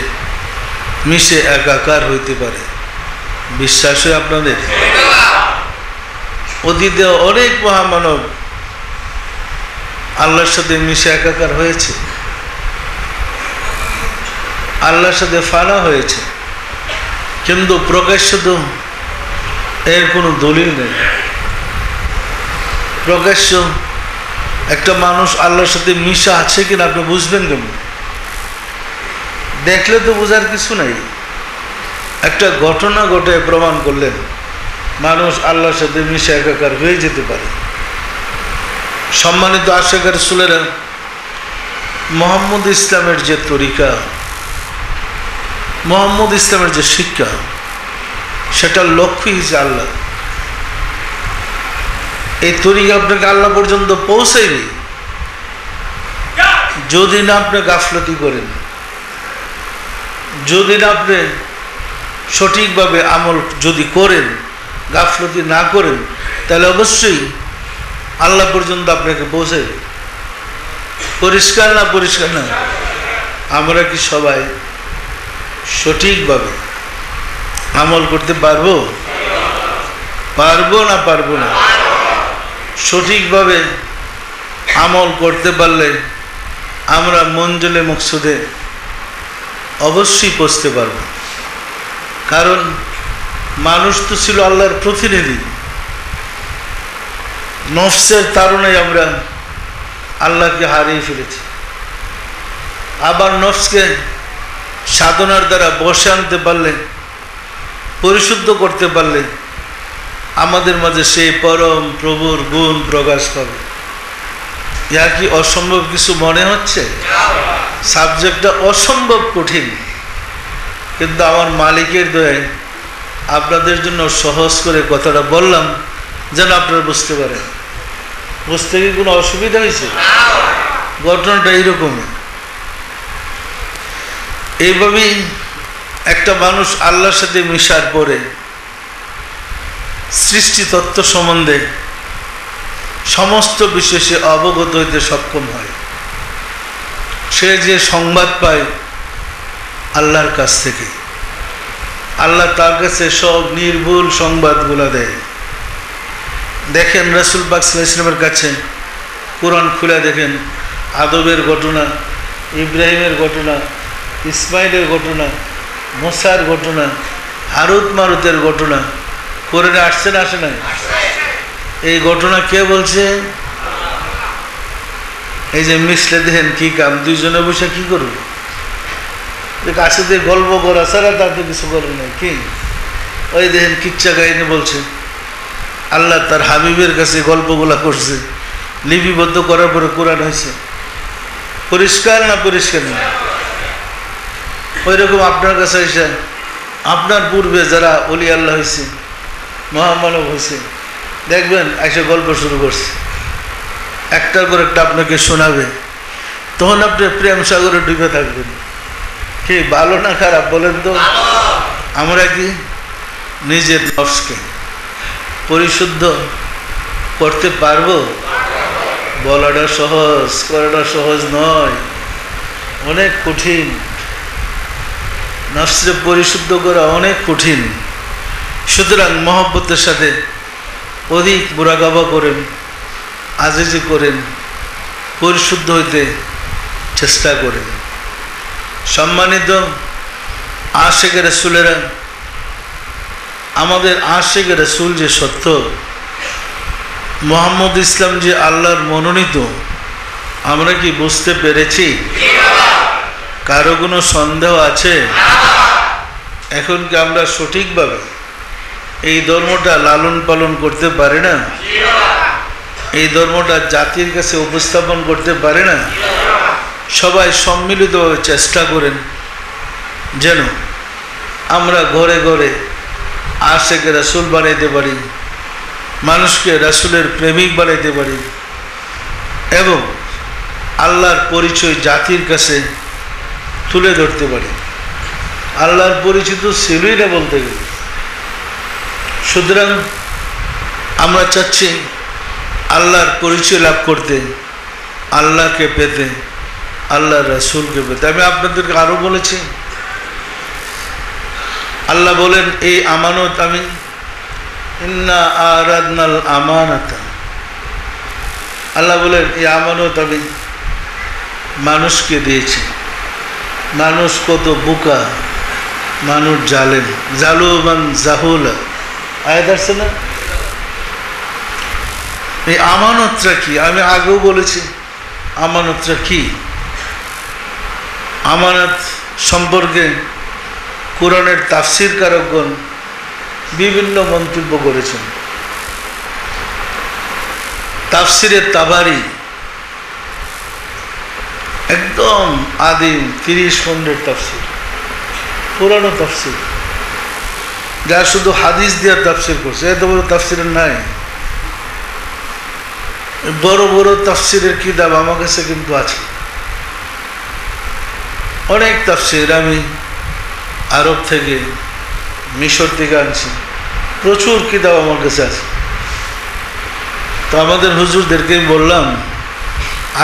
মিশে একাকার হইতে পারে। বিশ্বাস হয় আপনাদের? অতীতে অনেক মহামানব আল্লাহর সাথে মিশে একাকার হয়েছে, আল্লাহর সাথে ফানা হয়েছে, কিন্তু প্রকাশ্য তো এর কোনো দলিল নেই। প্রকাশ্য একটা মানুষ আল্লাহর সাথে মিশা আছে কিনা আপনি বুঝবেন কেমন? দেখলে তো বোঝার কিছু নাই। একটা ঘটনা ঘটে প্রমাণ করলেন মানুষ আল্লাহর সাথে মিশে একাকার হয়ে যেতে পারে। সম্মানিত আশিক রাসূলেরা, মোহাম্মদ ইসলামের যে তরিকা, মোহাম্মদ ইসলামের যে শিক্ষা, সেটার লক্ষ্য হিসেবে আল্লাহ। এই তরিকা আপনাকে আল্লাহ পর্যন্ত পৌঁছাইবে যদি না আপনি গাফলতি করেন, যদি না আপনি সঠিকভাবে আমল যদি করেন, গাফলতি না করেন, তাহলে অবশ্যই আল্লাহ পর্যন্ত আপনাকে পৌঁছে। পরিষ্কার না? পরিষ্কার না? আমরা কি সবাই সঠিকভাবে আমল করতে পারবো? পারবো না পারবো না? সঠিকভাবে আমল করতে পারলে আমরা মঞ্জিলে মকসুদে অবশ্যই পৌঁছতে পারবো। কারণ মানুষ তো ছিল আল্লাহর প্রতিনিধি। নফসের তাড়নায় আমরা আল্লাহকে হারিয়ে ফেলেছি। আবার নফসকে সাধনার দ্বারা বসে আনতে পারলে, পরিশুদ্ধ করতে পারলে আমাদের মাঝে সেই পরম প্রভুর গুণ প্রকাশ পাবে। ইহা কি অসম্ভব কিছু মনে হচ্ছে? সাবজেক্টটা অসম্ভব কঠিন, কিন্তু আমার মালিকের দয়ায় আপনাদের জন্য সহজ করে কথাটা বললাম যেন আপনারা বুঝতে পারেন। বুঝতে কি কোনো অসুবিধা হয়েছে? ঘটনাটা এইরকমই। এইভাবেই একটা মানুষ আল্লাহর সাথে মিশার পরে সৃষ্টি তত্ত্ব সম্বন্ধে সমস্ত বিষয়ে সে অবগত হইতে সক্ষম হয়। সে যে সংবাদ পায় আল্লাহর কাছ থেকে, আল্লাহ তার কাছে সব নির্ভুল সংবাদগুলো দেয়। দেখেন রাসূল পাক সাল্লাল্লাহু আলাইহি ওয়াসাল্লামের কাছে কোরআন খুলে দেখেন, আদবের ঘটনা, ইব্রাহিমের ঘটনা, ইসমাইলের ঘটনা, মুসার ঘটনা, হারুত মারুতের ঘটনা কোরআনে আসছে না আসে নাই? এই ঘটনা কে বলছে? এই যে মিশলে দেখেন কি কাম, দুইজনে বসে কি করবে? কাছে দিয়ে গল্প করা ছাড়া তাতে কিছু করবে না। কি ওই দেখেন কিচ্ছা কাহিনী বলছে, আল্লাহ তার হাবিবের কাছে গল্পগুলা করছে, লিপিবদ্ধ করার পরে কোরআন হয়েছে। পরিষ্কার না? পরিষ্কার না? ওই রকম আপনার কাছে এসে আপনার পূর্বে যারা ওলি আল্লাহ হয়েছে, মহামানব হয়েছে, দেখবেন এসে গল্প শুরু করছে, একটার পর একটা আপনাকে শোনাবে। তখন আপনি প্রেম সাগরে ডুবে থাকবেন। কি ভালো না খারাপ বলেন তো? আমরা কি নিজের নফসকে পরিশুদ্ধ করতে পারবো? বলাটা সহজ, করাটা সহজ নয়, অনেক কঠিন। নফসকে পরিশুদ্ধ করা অনেক কঠিন। সুতরাং মহব্বতের সাথে অধিক মুরাকাবা করেন, আজিজি করেন, পরিশুদ্ধ হইতে চেষ্টা করেন। সম্মানিত আশিক রাসূলেরা, আমাদের আশিক রাসূল যে সত্য, মুহাম্মদ ইসলাম যে আল্লাহর মনোনীত, আমরা কি বুঝতে পেরেছি? কারো কোনো সন্দেহ আছে? এখন কি আমরা সঠিকভাবে এই ধর্মটা লালন পালন করতে পারি না? এই ধর্মটা জাতির কাছে উপস্থাপন করতে পারে না? সবাই সম্মিলিতভাবে চেষ্টা করেন যেন আমরা ঘরে ঘরে আশিক রাসূল বানাইতে পারি, মানুষকে রাসূলের প্রেমিক বানাইতে পারি এবং আল্লাহর পরিচয় জাতির কাছে তুলে ধরতে পারি। আল্লাহর পরিচিত ছিলই না বলতে গেলে। সুতরাং আমরা চাচ্ছি আল্লাহর পরিচয় লাভ করতে, আল্লাহকে পেতে, আল্লাহর রাসূলকে পেতে। আমি আপনাদেরকে আরো বলেছি, আল্লাহ বলেন এই আমানত আমি ইন্না আরাদনাল আমানাতা, আল্লাহ বলেন এই আমানত আমি মানুষকে দিয়েছি। মানুষ কত বোকা, মানুষ জালেম, জালুমান জাহুলা, আয়াত আসছে না? এই আমানতটা কি? আমি আগেও বলেছি আমানতটা কি। আমানত সম্পর্কে কোরআনের তাফসীর কারকগণ বিভিন্ন মন্তব্য করেছেন। তাফসিরে তাবারি একদম আদিম 30 খণ্ডের তাফসীর, পুরানো তাফসীর, যা শুধু হাদিস দিয়ে তাফসীর করছে। এত বড় তাফসীরের নাই। বড় বড় তাফসীরের কিতাব আমার কাছে কিন্তু আছে, অনেক তাফসীর আমি আরব থেকে, মিশর থেকে আনছি, প্রচুর কিতাব আমার কাছে আছে। তো আমাদের হুজুরদেরকে বললাম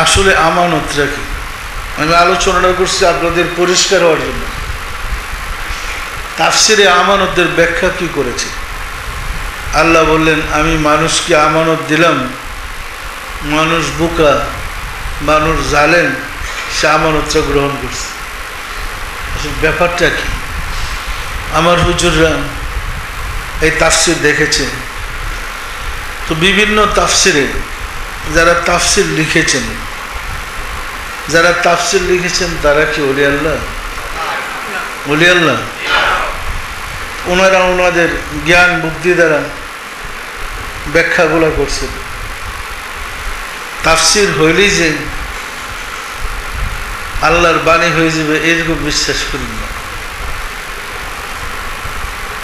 আসলে আমানতটা কি। আমি আলোচনাটা করছি আপনাদের পরিষ্কার হওয়ার জন্য। তাফসিরে আমানতের ব্যাখ্যা কি করেছে? আল্লাহ বললেন, আমি মানুষকে আমানত দিলাম, মানুষ বোকা, মানুষ জালেম, সে আমানতটা গ্রহণ করছে। আসলে ব্যাপারটা কি? আমার হুজুররা এই তাফসির দেখেছে, তো বিভিন্ন তাফসিরে যারা তাফসির লিখেছেন তারা কি ওলি আল্লাহ? ওলি আল্লাহ? ওনারা ওনাদের জ্ঞান বুদ্ধি দ্বারা ব্যাখ্যাগুলো করছেন। তাফসির হইলেই যে আল্লাহর বাণী হয়ে যাবে এরকম বিশ্বাস করি না।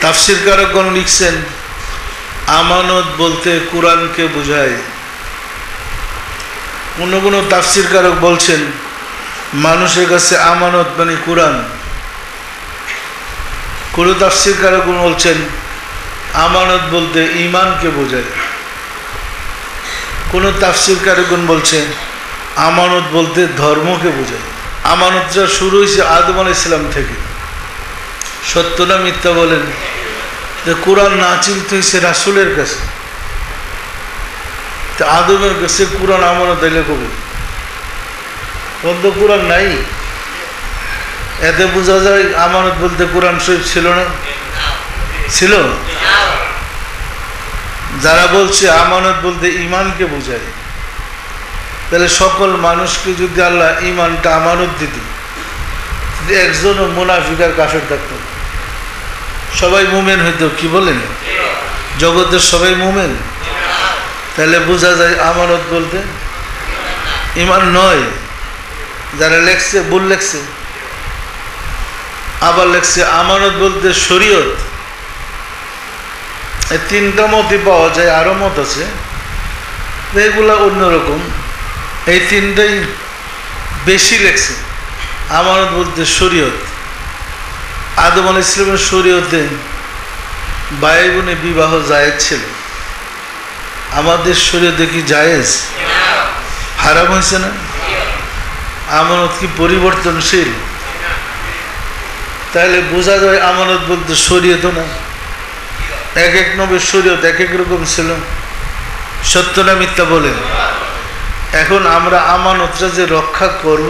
তাফসির কারকগণ লিখছেন, আমানত বলতে কোরআনকে বোঝায়। কোন কোন তাফসির কারক বলছেন মানুষের কাছে আমানত মানে কোরআন। কোন তাফসির কারকগণ বলছেন আমানত বলতে ঈমানকে বোঝায়। কোন তাফসির কারকগণ বলছেন আমানত বলতে ধর্মকে বোঝায়। আমানতটা শুরু হয়েছে আদম আলাইহিস সালাম থেকে। সত্য না মিথ্যা বলেন? যে কোরআন নাজিল হয়েছে রাসূলের কাছে, তো আদমের কাছে কোরআন আমানত দিলে কবে? তখন তো কোরআন নাই। এতে বোঝা যায় আমানত বলতে কোরআন শরীফ ছিল না? ছিল? যারা বলছে আমানত বলতে ঈমানকে বোঝায়, তাহলে সকল মানুষকে যদি আল্লাহ ঈমানটা আমানত দিত, একজনও মুনাফিক আর কাফের থাকত, সবাই মুমিন হইতো। কি বলেন? জগতের সবাই মুমিন। তাহলে বোঝা যায় আমানত বলতে ঈমান নয়। যারা লেখছে ভুল লেখছে। আবার লেখছে আমানত বলতে শরীয়ত। এই তিনটা মতই পাওয়া যায়, আরো মত আছে, এগুলা অন্যরকম। এই তিনটাই বেশি লেখছে। আমানত বলতে শরীয়ত। আদম আলাইহিস সালামের শরীয়তে ভাই বোনে বিবাহ জায়েজ ছিল। আমাদের শরীয়তে কি জায়েজ? হারাম হয়েছে না? আমানত কি পরিবর্তনশীল? তাহলে বোঝা যায় আমানত বলতে শরীয়ত না। এক এক নবীর শরীয়ত এক এক রকম ছিল। সত্য না মিথ্যা বলেন? এখন আমরা আমানতটা যে রক্ষা করব,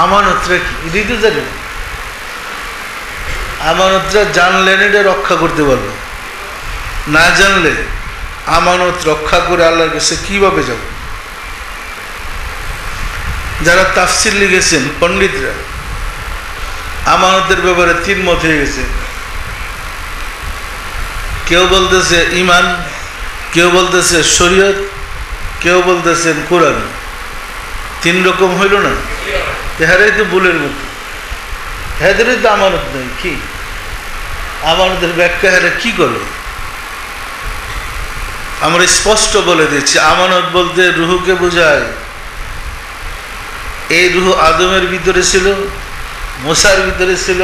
আমানতটা কি এটাই তো জানি। আমানতটা জানলেন এটা রক্ষা করতে পারবো, না জানলে আমানত রক্ষা করে আল্লাহর কাছে কিভাবে যাব? যারা তাফসির লিখেছেন পণ্ডিতরা, আমানতের ব্যাপারে তিন মত হয়ে গেছে। কেউ বলতেছে ঈমান, কেউ বলতেছে শরীয়ত, কেউ বলতেছেন কোরআন। তিন রকম হইল না? এহারাই তো ভুলের মতো। হেদেরই তো আমানত নেই। কি আমানতের ব্যাখ্যা হেরা কি করলো? আমরা স্পষ্ট বলে দিচ্ছি, আমানত বলতে রুহুকে বোঝায়। এই রুহ আদমের ভিতরে ছিল, মুসার ভিতরে ছিল,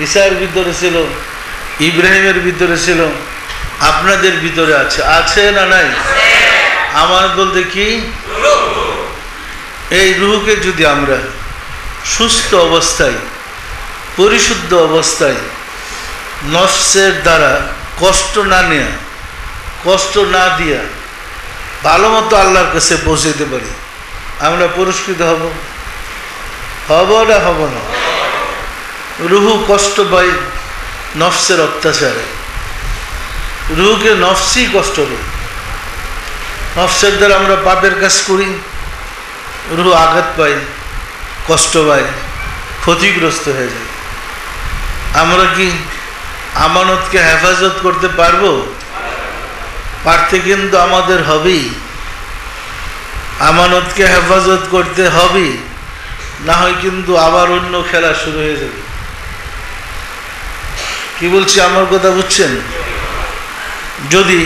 ঈসার ভিতরে ছিল, ইব্রাহিমের ভিতরে ছিল, আপনাদের ভিতরে আছে। আছে না নাই? আমানত বলতে কি? এই রুহকে যদি আমরা সুস্থ অবস্থায়, পরিশুদ্ধ অবস্থায়, নফসের দ্বারা কষ্ট না নেয়া, কষ্ট না দিয়া ভালো মতো আল্লাহর কাছে পৌঁছাইতে পারি, আমরা পুরস্কৃত হব। হব না হব না? রুহু কষ্ট পাই নফসের অত্যাচারে। রুহুকে নফসই কষ্ট দেয়। নফসের দ্বারা আমরা পাপের কাজ করি, রুহু আঘাত পাই, কষ্ট পায়, ক্ষতিগ্রস্ত হয়ে যায়। আমরা কি আমানতকে হেফাজত করতে পারবো? পারতে কিন্তু আমাদের হবেই। আমানতকে হেফাজত করতে হবে, না হয় কিন্তু আবার অন্য খেলা শুরু হয়ে যাবে। কি বলছি আমার কথা বুঝছেন? যদি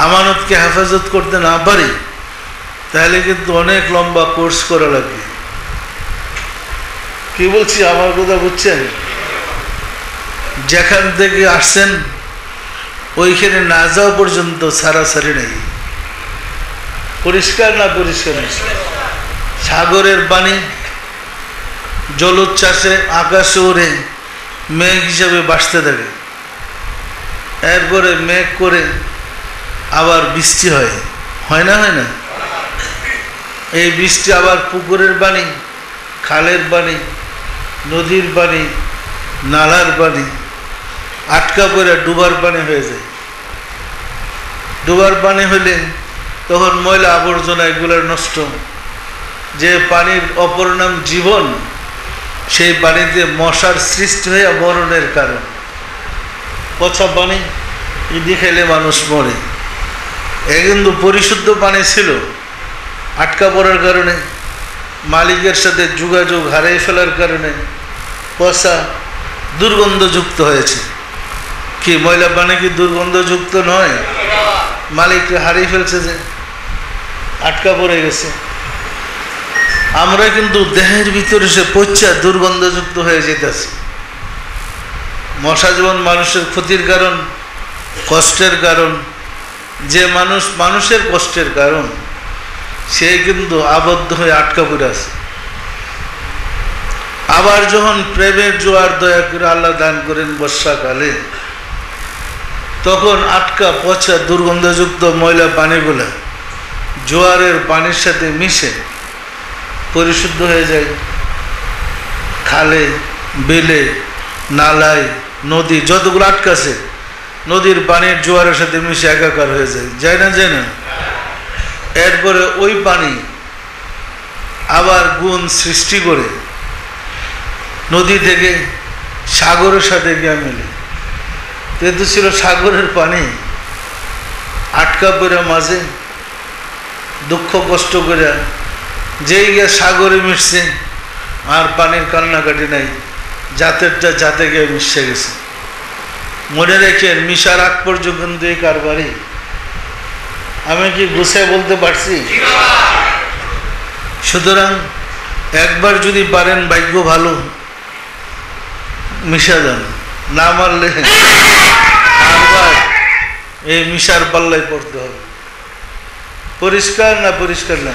আমানতকে হেফাজত করতে না পারি, তাহলে কিন্তু অনেক লম্বা কোর্স করা লাগবে। কি বলছি আমার কথা বুঝছেন? যেখান থেকে আসছেন ওইখানে না যাওয়া পর্যন্ত ছাড়াছাড়ি নেই। পরিষ্কার না পরিষ্কার না? সাগরের পানি জলোচ্ছ্বাসে আকাশে ওড়ে মেঘ হিসাবে ভাসতে থাকে, এরপরে মেঘ করে আবার বৃষ্টি হয়, হয় না? হয় না? এই বৃষ্টি আবার পুকুরের পানি, খালের পানি, নদীর পানি, নালার পানি আটকা পড়ে ডুবার পানি হয়ে যায়। ডুবার পানি হলে তখন ময়লা আবর্জনা এগুলোর নষ্ট, যে পানির অপর নাম জীবন, সেই পানিতে মশার সৃষ্টি হয়ে মরণের কারণ। পচা পানি ইদি খেলে মানুষ মরে। এ কিন্তু পরিশুদ্ধ পানি ছিল, আটকা পড়ার কারণে, মালিকের সাথে যোগাযোগ হারিয়ে ফেলার কারণে পচা দুর্গন্ধযুক্ত হয়েছে। কি ময়লা পানি কি দুর্গন্ধযুক্ত নয়? মালিককে হারিয়ে ফেলছে, যে আটকা পড়ে গেছে। আমরা কিন্তু দেহের ভিতরে সে পচা দুর্গন্ধযুক্ত হয়ে যেতেছি। মশা যেমন মানুষের ক্ষতির কারণ, কষ্টের কারণ, যে মানুষ মানুষের কষ্টের কারণ, সে কিন্তু আবদ্ধ হয়ে আটকা পড়ে আছে। আবার যখন প্রেমের জোয়ার দয়া করে আল্লাহ দান করেন বর্ষাকালে, তখন আটকা পচা দুর্গন্ধযুক্ত ময়লা পানিগুলা জোয়ারের পানির সাথে মিশে পরিশুদ্ধ হয়ে যায়। খালে, বেলে, নালায়, নদী যতগুলো আটকাছে, নদীর পানির জোয়ারের সাথে মিশে একাকার হয়ে যায়, যায় না? যায় না? এরপরে ওই পানি আবার গুণ সৃষ্টি করে নদী থেকে সাগরের সাথে গিয়ে মেলে। যেহেতু ছিল সাগরের পানি, আটকা পড়ে মাঝে দুঃখ কষ্ট করে যেই গিয়ে সাগরে মিশছে, আর পানির কান্নাকাটি নাই, জাতেরটা জাতে গিয়ে মিশে গেছে। মনে রেখেন, মিশার আগ পর্যন্ত কিন্তু এই কারবারই। আমি কি গুছিয়ে বলতে পারছি? সুতরাং একবার যদি পারেন ভাগ্য ভালো, মিশা যান, না মারলে আরবার এই মিশার পাল্লায় পড়তে হবে। পরিষ্কার না পরিষ্কার না?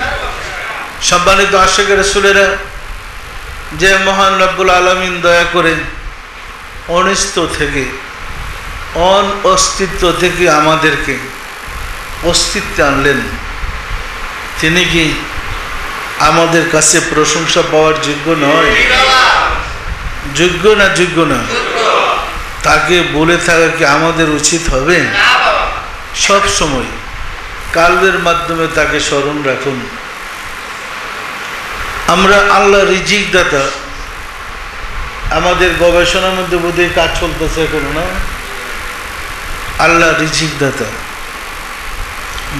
সম্মানিত আশিক রাসূলেরা, যে মহান রব্বুল আলামিন দয়া করে অনিষ্ট থেকে, অস্তিত্ব থেকে আমাদেরকে অস্তিত্বে আনলেন, তিনি কি আমাদের কাছে প্রশংসা পাওয়ার যোগ্য নয়? যোগ্য না? যোগ্য না? তাকে বলে থাকা কি আমাদের উচিত হবে? সব সময় কালবের মাধ্যমে তাকে স্মরণ রাখুন। আমরা আল্লাহ রিজিক দাতা, আমাদের গবেষণার মধ্যে বোধহয় কাজ চলতেছে এখন, না? আল্লাহ রিজিক দাতা।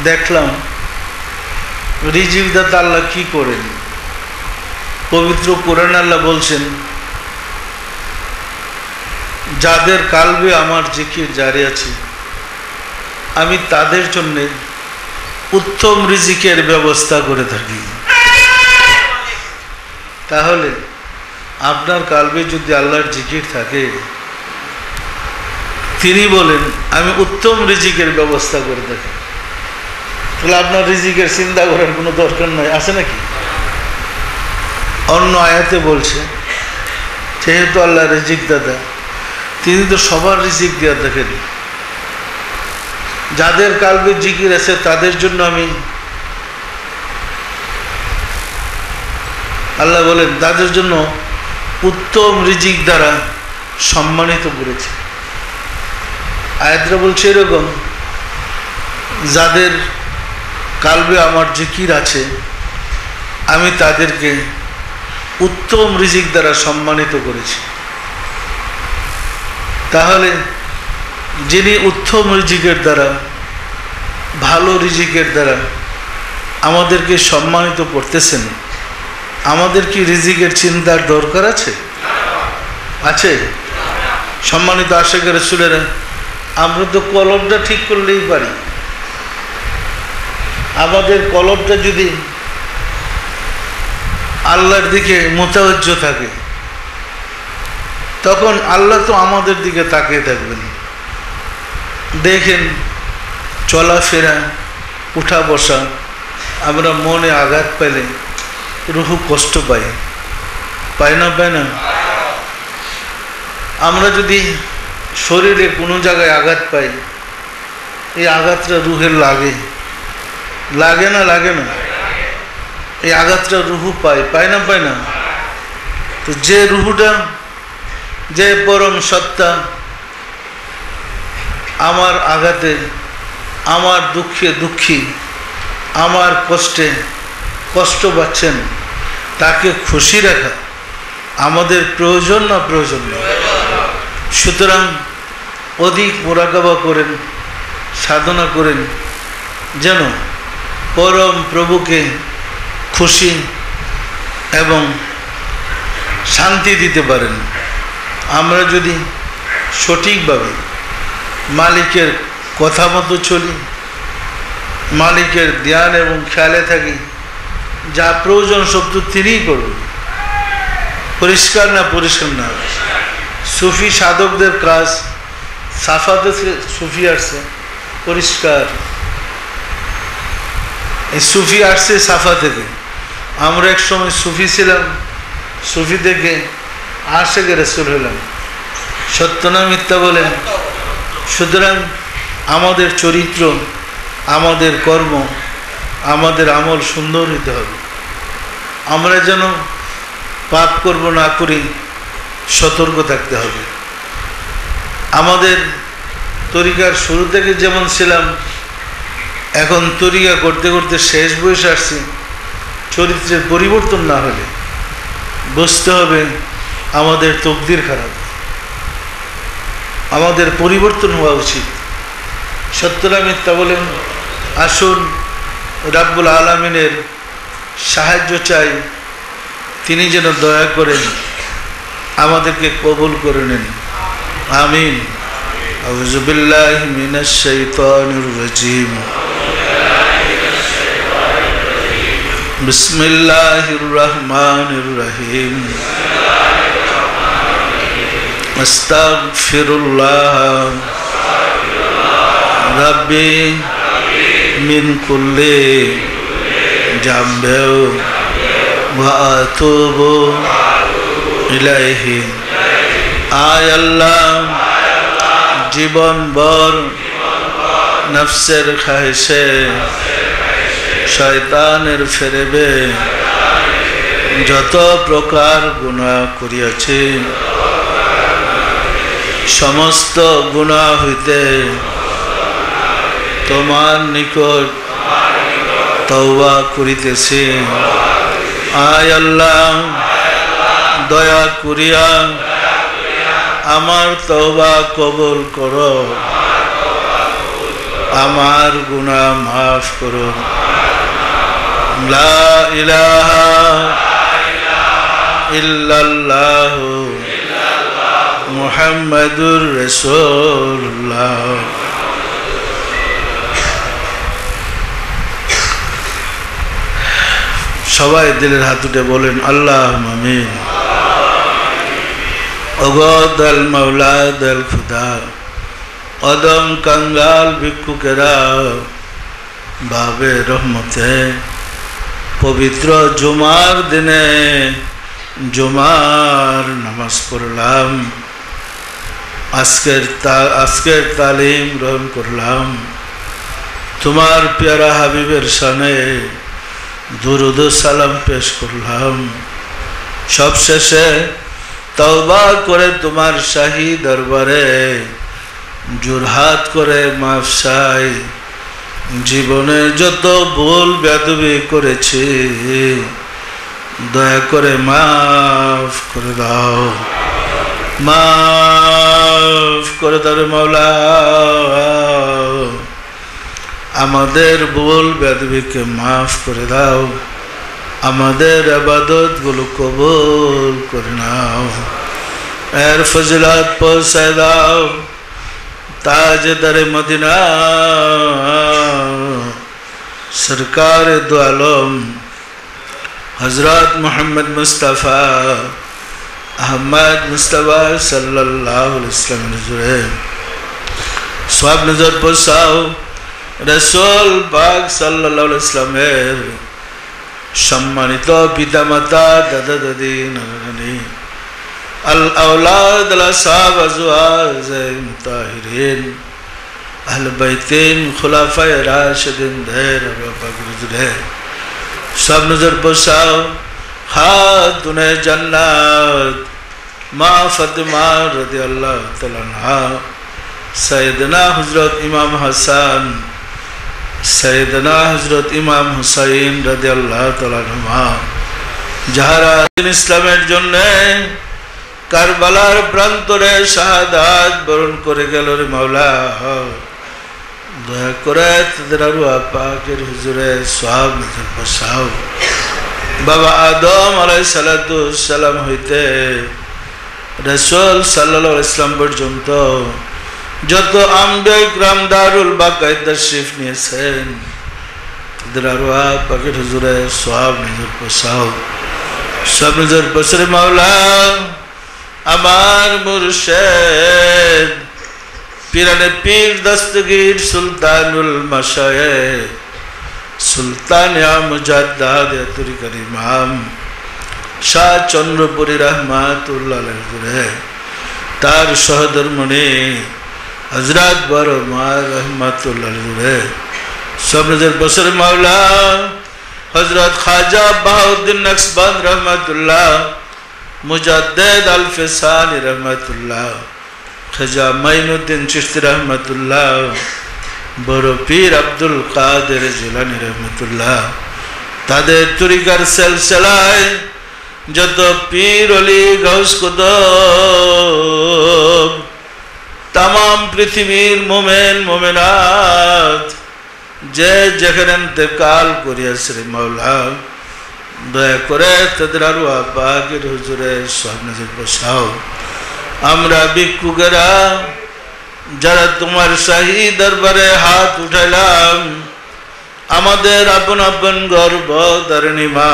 দেখলাম রিজিক দাতা আল্লাহ কি করেন। পবিত্র কোরআন আল্লাহ বলছেন, যাদের কালবে আমার জিকির জারি আছে, আমি তাদের জন্য উত্তম রিজিকের ব্যবস্থা করে থাকি। তাহলে আপনার কালবে যদি আল্লাহর জিকির থাকে, তিনি বলেন আমি উত্তম রিজিকের ব্যবস্থা করে থাকি, তাহলে আপনার রিজিকের চিন্তা করার কোনো দরকার নয়, আছে নাকি? অন্য আয়াতে বলছে, যেহেতু আল্লাহ রিজিক দাতা, তিনি তো সবার রিজিক দেওয়া দেখেন। যাদের কালবে জিকির আছে তাদের জন্য আমি, আল্লাহ বলেন, তাদের জন্য উত্তম রিজিক দ্বারা সম্মানিত করেছে। আয়াতরা বলছে এরকম, যাদের কালবে আমার জিকির আছে, আমি তাদেরকে উত্তম রিজিক দ্বারা সম্মানিত করেছি। তাহলে যিনি উত্তম রিজিকের দ্বারা, ভালো রিজিকের দ্বারা আমাদেরকে সম্মানিত করতেছেন, আমাদের কি রিজিকের চিন্তার দরকার আছে? আছে? সম্মানিত আশিক রাসূলেরা, আমরা তো কলবটা ঠিক করলেই পারি। আমাদের কলবটা যদি আল্লাহর দিকে মোতাবজ্জ থাকে, তখন আল্লাহ তো আমাদের দিকে তাকিয়ে থাকবেন। দেখেন চলাফেরা, উঠা বসা, আমরা মনে আঘাত পেলে রুহু কষ্ট পাই, পাই না? আমরা যদি শরীরে কোনো জায়গায় আঘাত পাই, এই আঘাতটা রুহের লাগে না? এই আঘাতটা রুহু পায় না? তো যে রুহুটা, যে পরম সত্তা আমার আঘাতে, আমার দুঃখে দুঃখী, আমার কষ্টে কষ্ট পাচ্ছেন, তাকে খুশি রাখা আমাদের প্রয়োজন না? সুতরাং অধিক মোরাকাবা করেন, সাধনা করেন, যেন পরম প্রভুকে খুশি এবং শান্তি দিতে পারেন। আমরা যদি সঠিকভাবে মালিকের কথা মতো চলি, মালিকের ধ্যান এবং খেয়ালে থাকি, যা প্রয়োজন সব তো তিনিই করবেন। পরিষ্কার না? সুফি সাধকদের কাজ, সাফাতে সুফি আসছে পরিষ্কার, এই সুফি আসছে সাফা থেকে। আমরা এক সময় সুফি ছিলাম, সুফি থেকে আশিকে রাসূল হলাম। সত্য না মিথ্যা বলেন? সুতরাং আমাদের চরিত্র, আমাদের কর্ম, আমাদের আমল সুন্দর হতে হবে। আমরা যেন পাপ করব না করি, সতর্ক থাকতে হবে। আমাদের তরিকার শুরু থেকে যেমন ছিলাম, এখন তরিকা করতে করতে শেষ বয়সে আসছি, চরিত্রের পরিবর্তন না হলে বুঝতে হবে আমাদের তকদির খারাপ, আমাদের পরিবর্তন হওয়া উচিত। সত্যরা মিথ্যা বলেন? আসুন রাব্বুল আলামিনের সাহায্য চাই, তিনি যেন দয়া করেন আমাদেরকে কবুল করে নেন। আমিন। আউযু বিল্লাহি মিনাশ শাইতানির রাজীম। বিসমিল্লাহির রহমানির রহিম। আস্তাগফিরুল্লাহ রাব্বি মিন কুল্লি জামবিন ওয়া আতুবু ইলাইহি। আয় আল্লাহ, জীবন ভর নফসের খাহিশে, শয়তানের ফেরেবে যত প্রকার গুনাহ করিয়াছি, সমস্ত গুনাহ হইতে তোমার নিকট তওবা করিতেছি। আয় আল্লাহ, দয়া করিয়া আমার তওবা কবুল করো, আমার গুনাহ মাফ করো। লা ইলাহা ইল্লাল্লাহ মুহাম্মাদুর রাসূলুল্লাহ। সবাই দিলের হাত উঠে বলেন আল্লাহুম্মা আমিন। ওগো দয়াল মাওলা, দয়াল খুদা, অদম কাঙ্গাল ভিক্ষুকেরা বাবে রহমতে পবিত্র জুমার দিনে জুমার নামাজ পড়লাম, আজকের তালিম গ্রহণ করলাম। তোমার প্যারা হাবিবের শানে দুরুদ সালাম পেশ করলাম। সব শেষে তওবা করে তোমার শাহী দরবারে জোরহাত করে মাফ চাই। জীবনে যত ভুল বেয়াদবি করেছি দয়া করে মাফ করে দাও, মাফ করে দাও রে মাওলা। আমাদের ভুল বেয়াদবিকে মাফ করে দাও, আমাদের ইবাদত গুলো কবুল করে নাও। এর ফজিলত পৌঁছায় দাও তাজদারে মদিনা সরকার দু আলম হযরত মুহাম্মদ মুস্তাফা আহমদ মুস্তাফা সাল্লাল্লাহু আলাইহি ওয়াসাল্লাম জুরে সব নজর পৌঁছাও। রাসূল পাক সাল্লাল্লাহু আলাইহি ওয়াসাল্লামের সম্মানিত পিতামাতা দাদা দাদি নানা নানি আল আওলাদ আল আসহাব আজওয়াজ মুতাহিরিন আহলে বাইতিন খুলাফায়ে রাশিদিন দের পাক রুজুরে সব নজর বসাও খাতুনে জান্নাত মা ফাতিমা রাদিয়াল্লাহু তাআলা আনহা সৈয়দনা হযরত ইমাম হাসান সৈয়দনা হযরত ইমাম হুসাইন রাদিয়াল্লাহু তাআলা আনহুমা যারা ইসলামের জন্য কারবালার প্রান্তরে শাহাদাত বরণ করে গেল রে মাওলা দয়া করে তাদের রূহ পাকের হুজুরে সওয়াব নজর বসাও বাবা আদম আলাইহিস সালাতু সালাম হইতে রাসূল সাল্লাল্লাহু আলাইহি ওয়াসাল্লাম পর্যন্ত যত আম্বিয়া ইকরাম দারুল বাকায় তাশরীফ নিয়েছেন তাদের রূহ পাকের হুজুরে সওয়াব নজর বসাও সব নজর বসরে মাওলা আমার মুর্শিদ পীরানে পীর দস্তগীর সুলতানুল মাশায়েখ সুলতান মুজাদ্দাদ তরিকার ইমাম শাহ চন্দ্রপুরী রহমাতুল্লাহ আলাইহি তার সহধর্মণি হযরত বড় মা রহমাতুল্লাহ আলাইহি সব নজর বসর মাওলা হযরত খাজা বাহাউদ্দিন নকশবন্দ রহমাতুল্লাহ মুজাদ্দিদ আল ফিসানি রহমাতুল্লাহ খাজা মাইনুদ্দিন চিশতি রহমাতুল্লাহ বড় পীর আব্দুল কাদের জিলানী রহমাতুল্লাহ তাদের তরিকার সিলসিলায় যত পীর ওলি গাউস কুতুব तमाम পৃথিবীর মুমিন মুমিনাত যে যেখানে ইন্তেকাল করিয়াছে রে মাওলা দয়া করে তাদের রূহ পাকের হুজুরে সওয়াব নজর বসাও আমরা ভিক্ষুকেরা যারা তোমার শাহী দরবারে হাত উঠাইলাম আমাদের আপন আপন গর্ভধারিণী মা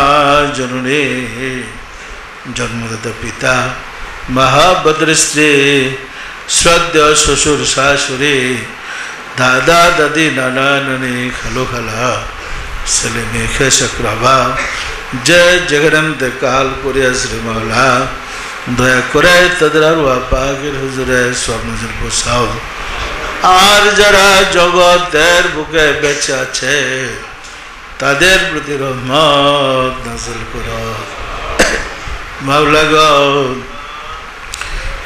জননী জন্মদাতা পিতা মহাবদ্র স্ত্রী শ্রদ্ধেয় শ্বশুর শাশুড়ি দাদা দাদি নানা নানি খালো খালা ছেলে মেয়ে খেসকরাবা যে যেখানে ইন্তেকাল করিয়াছে রে মাওলা দয়া করে তাদের রূহ পাকের হুজুরে সওয়াব নজর বসাও আর যারা জগতের বুকে বেঁচে আছে তাদের প্রতি রহমত নাযিল করো মাওলা গো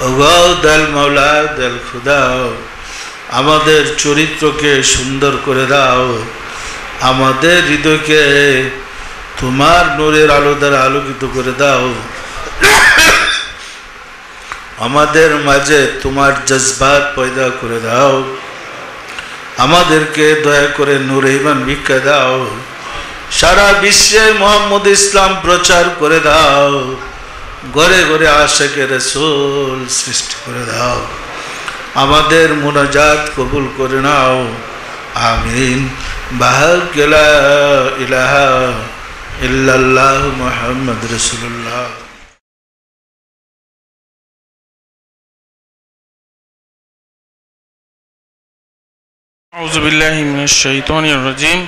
ওগো দয়াল মাওলা দয়াল খোদা আমাদের চরিত্রকে সুন্দর করে দাও আমাদের হৃদয়কে তোমার নূরের আলো দ্বারা আলোকিত করে দাও আমাদের মাঝে তোমার জজবাত পয়দা করে দাও আমাদেরকে দয়া করে নূরে ঈমান ভিক্ষা দাও সারা বিশ্বে মুহাম্মদ ইসলাম প্রচার করে দাও ঘরে ঘরে আশিকে রাসূল সৃষ্টি করে দাও আমাদের মুনাজাত কবুল করে নাও আমিন বাহাক লা ইলাহা ইল্লাল্লাহু মুহাম্মদ রাসূলুল্লাহ আউযু বিল্লাহি মিনাশ শাইতানির রাজিম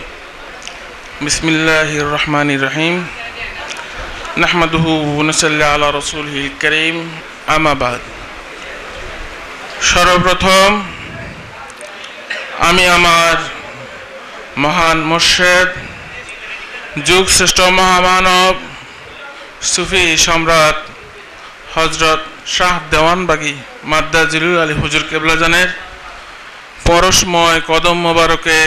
বিসমিল্লাহির রহমানির রহিম নাহমাদুহু ওয়া নুসাল্লি আলা রাসূলিহিল কারীম আম্মা বাদ সর্বপ্রথম আমি আমার মহান মুর্শিদ যুগ শ্রেষ্ঠ মহামানব সুফি সম্রাট হযরত শাহ দেওয়ানবাগী মাদ্দাজিলুল আলী হুজুর কেবলাজানের পরশময় কদম মোবারকে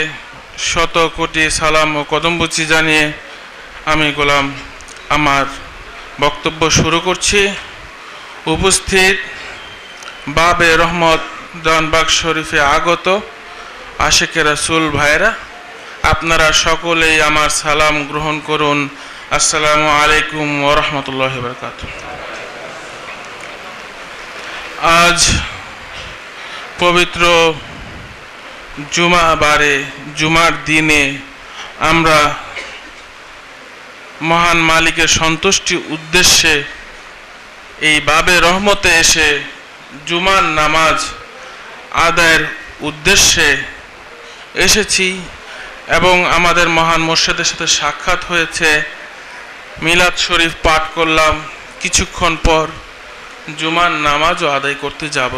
শত কোটি সালাম ও কদমবুচি জানিয়ে আমি গোলাম আমার বক্তব্য শুরু করছি উপস্থিত বাবে রহমত দানবাগ শরীফে আগত আশিকে রাসূল ভাইরা আপনারা সকলেই আমার সালাম গ্রহণ করুন আসসালামু আলাইকুম ওয়া রাহমাতুল্লাহি ওয়া বারাকাতুহু আজ পবিত্র জুমাবারে জুমার দিনে আমরা মহান মালিকের সন্তুষ্টি উদ্দেশ্যে এই বাবে রহমতে এসে জুমার নামাজ আদায়ের উদ্দেশ্যে এসেছি এবং আমাদের মহান মুর্শিদের সাথে সাক্ষাৎ হয়েছে, মিলাদ শরীফ পাঠ করলাম, কিছুক্ষণ পর জুমার নামাজও আদায় করতে যাব।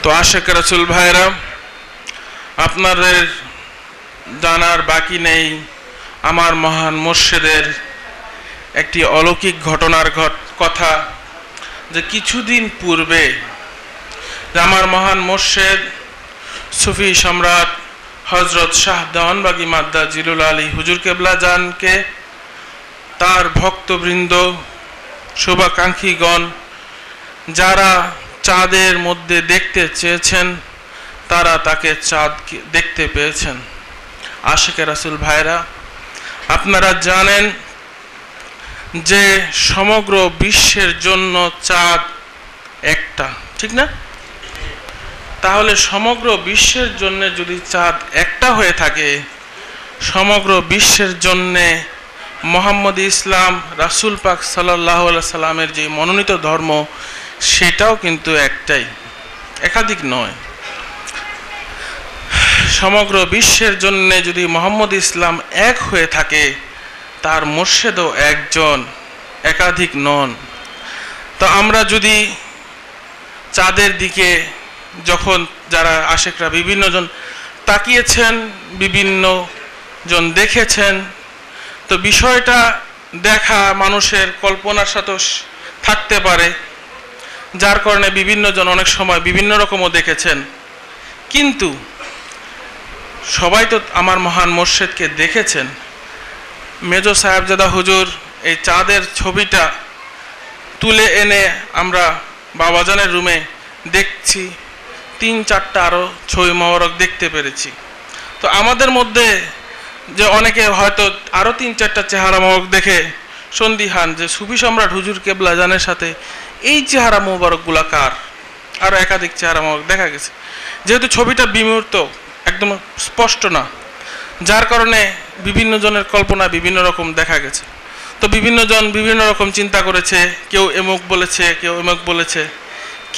তো আশেক রাসূল ভাইরা, আপনাদের জানার বাকি নেই আমার মহান মুর্শিদের একটি অলৌকিক ঘটনার কথা, যে কিছুদিন পূর্বে আমার মহান মুর্শিদ সুফি সম্রাট হজরত শাহ দেওয়ানবাগী মাদ্দা জিলুল আলী হুজুর কেবলা জানকে তার ভক্তবৃন্দ, শুভাকাঙ্ক্ষীগণ যারা চাঁদের মধ্যে দেখতে চেয়েছেন তারা তাকে চাঁদ দেখতে পেয়েছেন। আশেকে রাসূল ভাইরা, আপনারা জানেন যে সমগ্র বিশ্বের জন্য চাঁদ একটা, ঠিক না? তাহলে সমগ্র বিশ্বের জন্য যদি চাঁদ একটা হয়ে থাকে, সমগ্র বিশ্বের জন্যে মোহাম্মদ ইসলাম রাসূল পাক সাল্লাল্লাহু আলাইহি সাল্লামের যে মনোনীত ধর্ম সেটাও কিন্তু একটাই, একাধিক নয়। সমগ্র বিশ্বের জন্য যদি মোহাম্মদ ইসলাম এক হয়ে থাকে, তার মুর্শিদও একজন, একাধিক নন। তো আমরা যদি চাঁদের দিকে যখন যারা আশেকরা বিভিন্ন জন তাকিয়েছেন, বিভিন্ন জন দেখেছেন, তো বিষয়টা দেখা মানুষের কল্পনার সাথে থাকতে পারে, যার কারণে বিভিন্ন জন অনেক সময় বিভিন্ন রকমও দেখেছেন। কিন্তু সবাই তো আমার মহান মুর্শিদকে দেখেছেন। মেজর সাহেবজাদা হুজুর এই চাঁদের ছবিটা তুলে এনে আমরা বাবাজানের রুমে দেখছি, 3-4টা আরও ছবি মোবারক দেখতে পেরেছি। তো আমাদের মধ্যে যে অনেকে হয়তো আরও 3-4টা চেহারা মোবারক দেখে সন্দিহান যে সুফি সম্রাট হুজুর কেবলা জানের সাথে এই চেহারা মোবারকগুলা কার। আরও একাধিক চেহারা মোবারক দেখা গেছে, যেহেতু ছবিটা বিমূর্ত, একদম স্পষ্ট না, যার কারণে বিভিন্ন জনের কল্পনা বিভিন্ন রকম দেখা গেছে। তো বিভিন্ন জন বিভিন্ন রকম চিন্তা করেছে, কেউ এমুক বলেছে, কেউ এমুক বলেছে।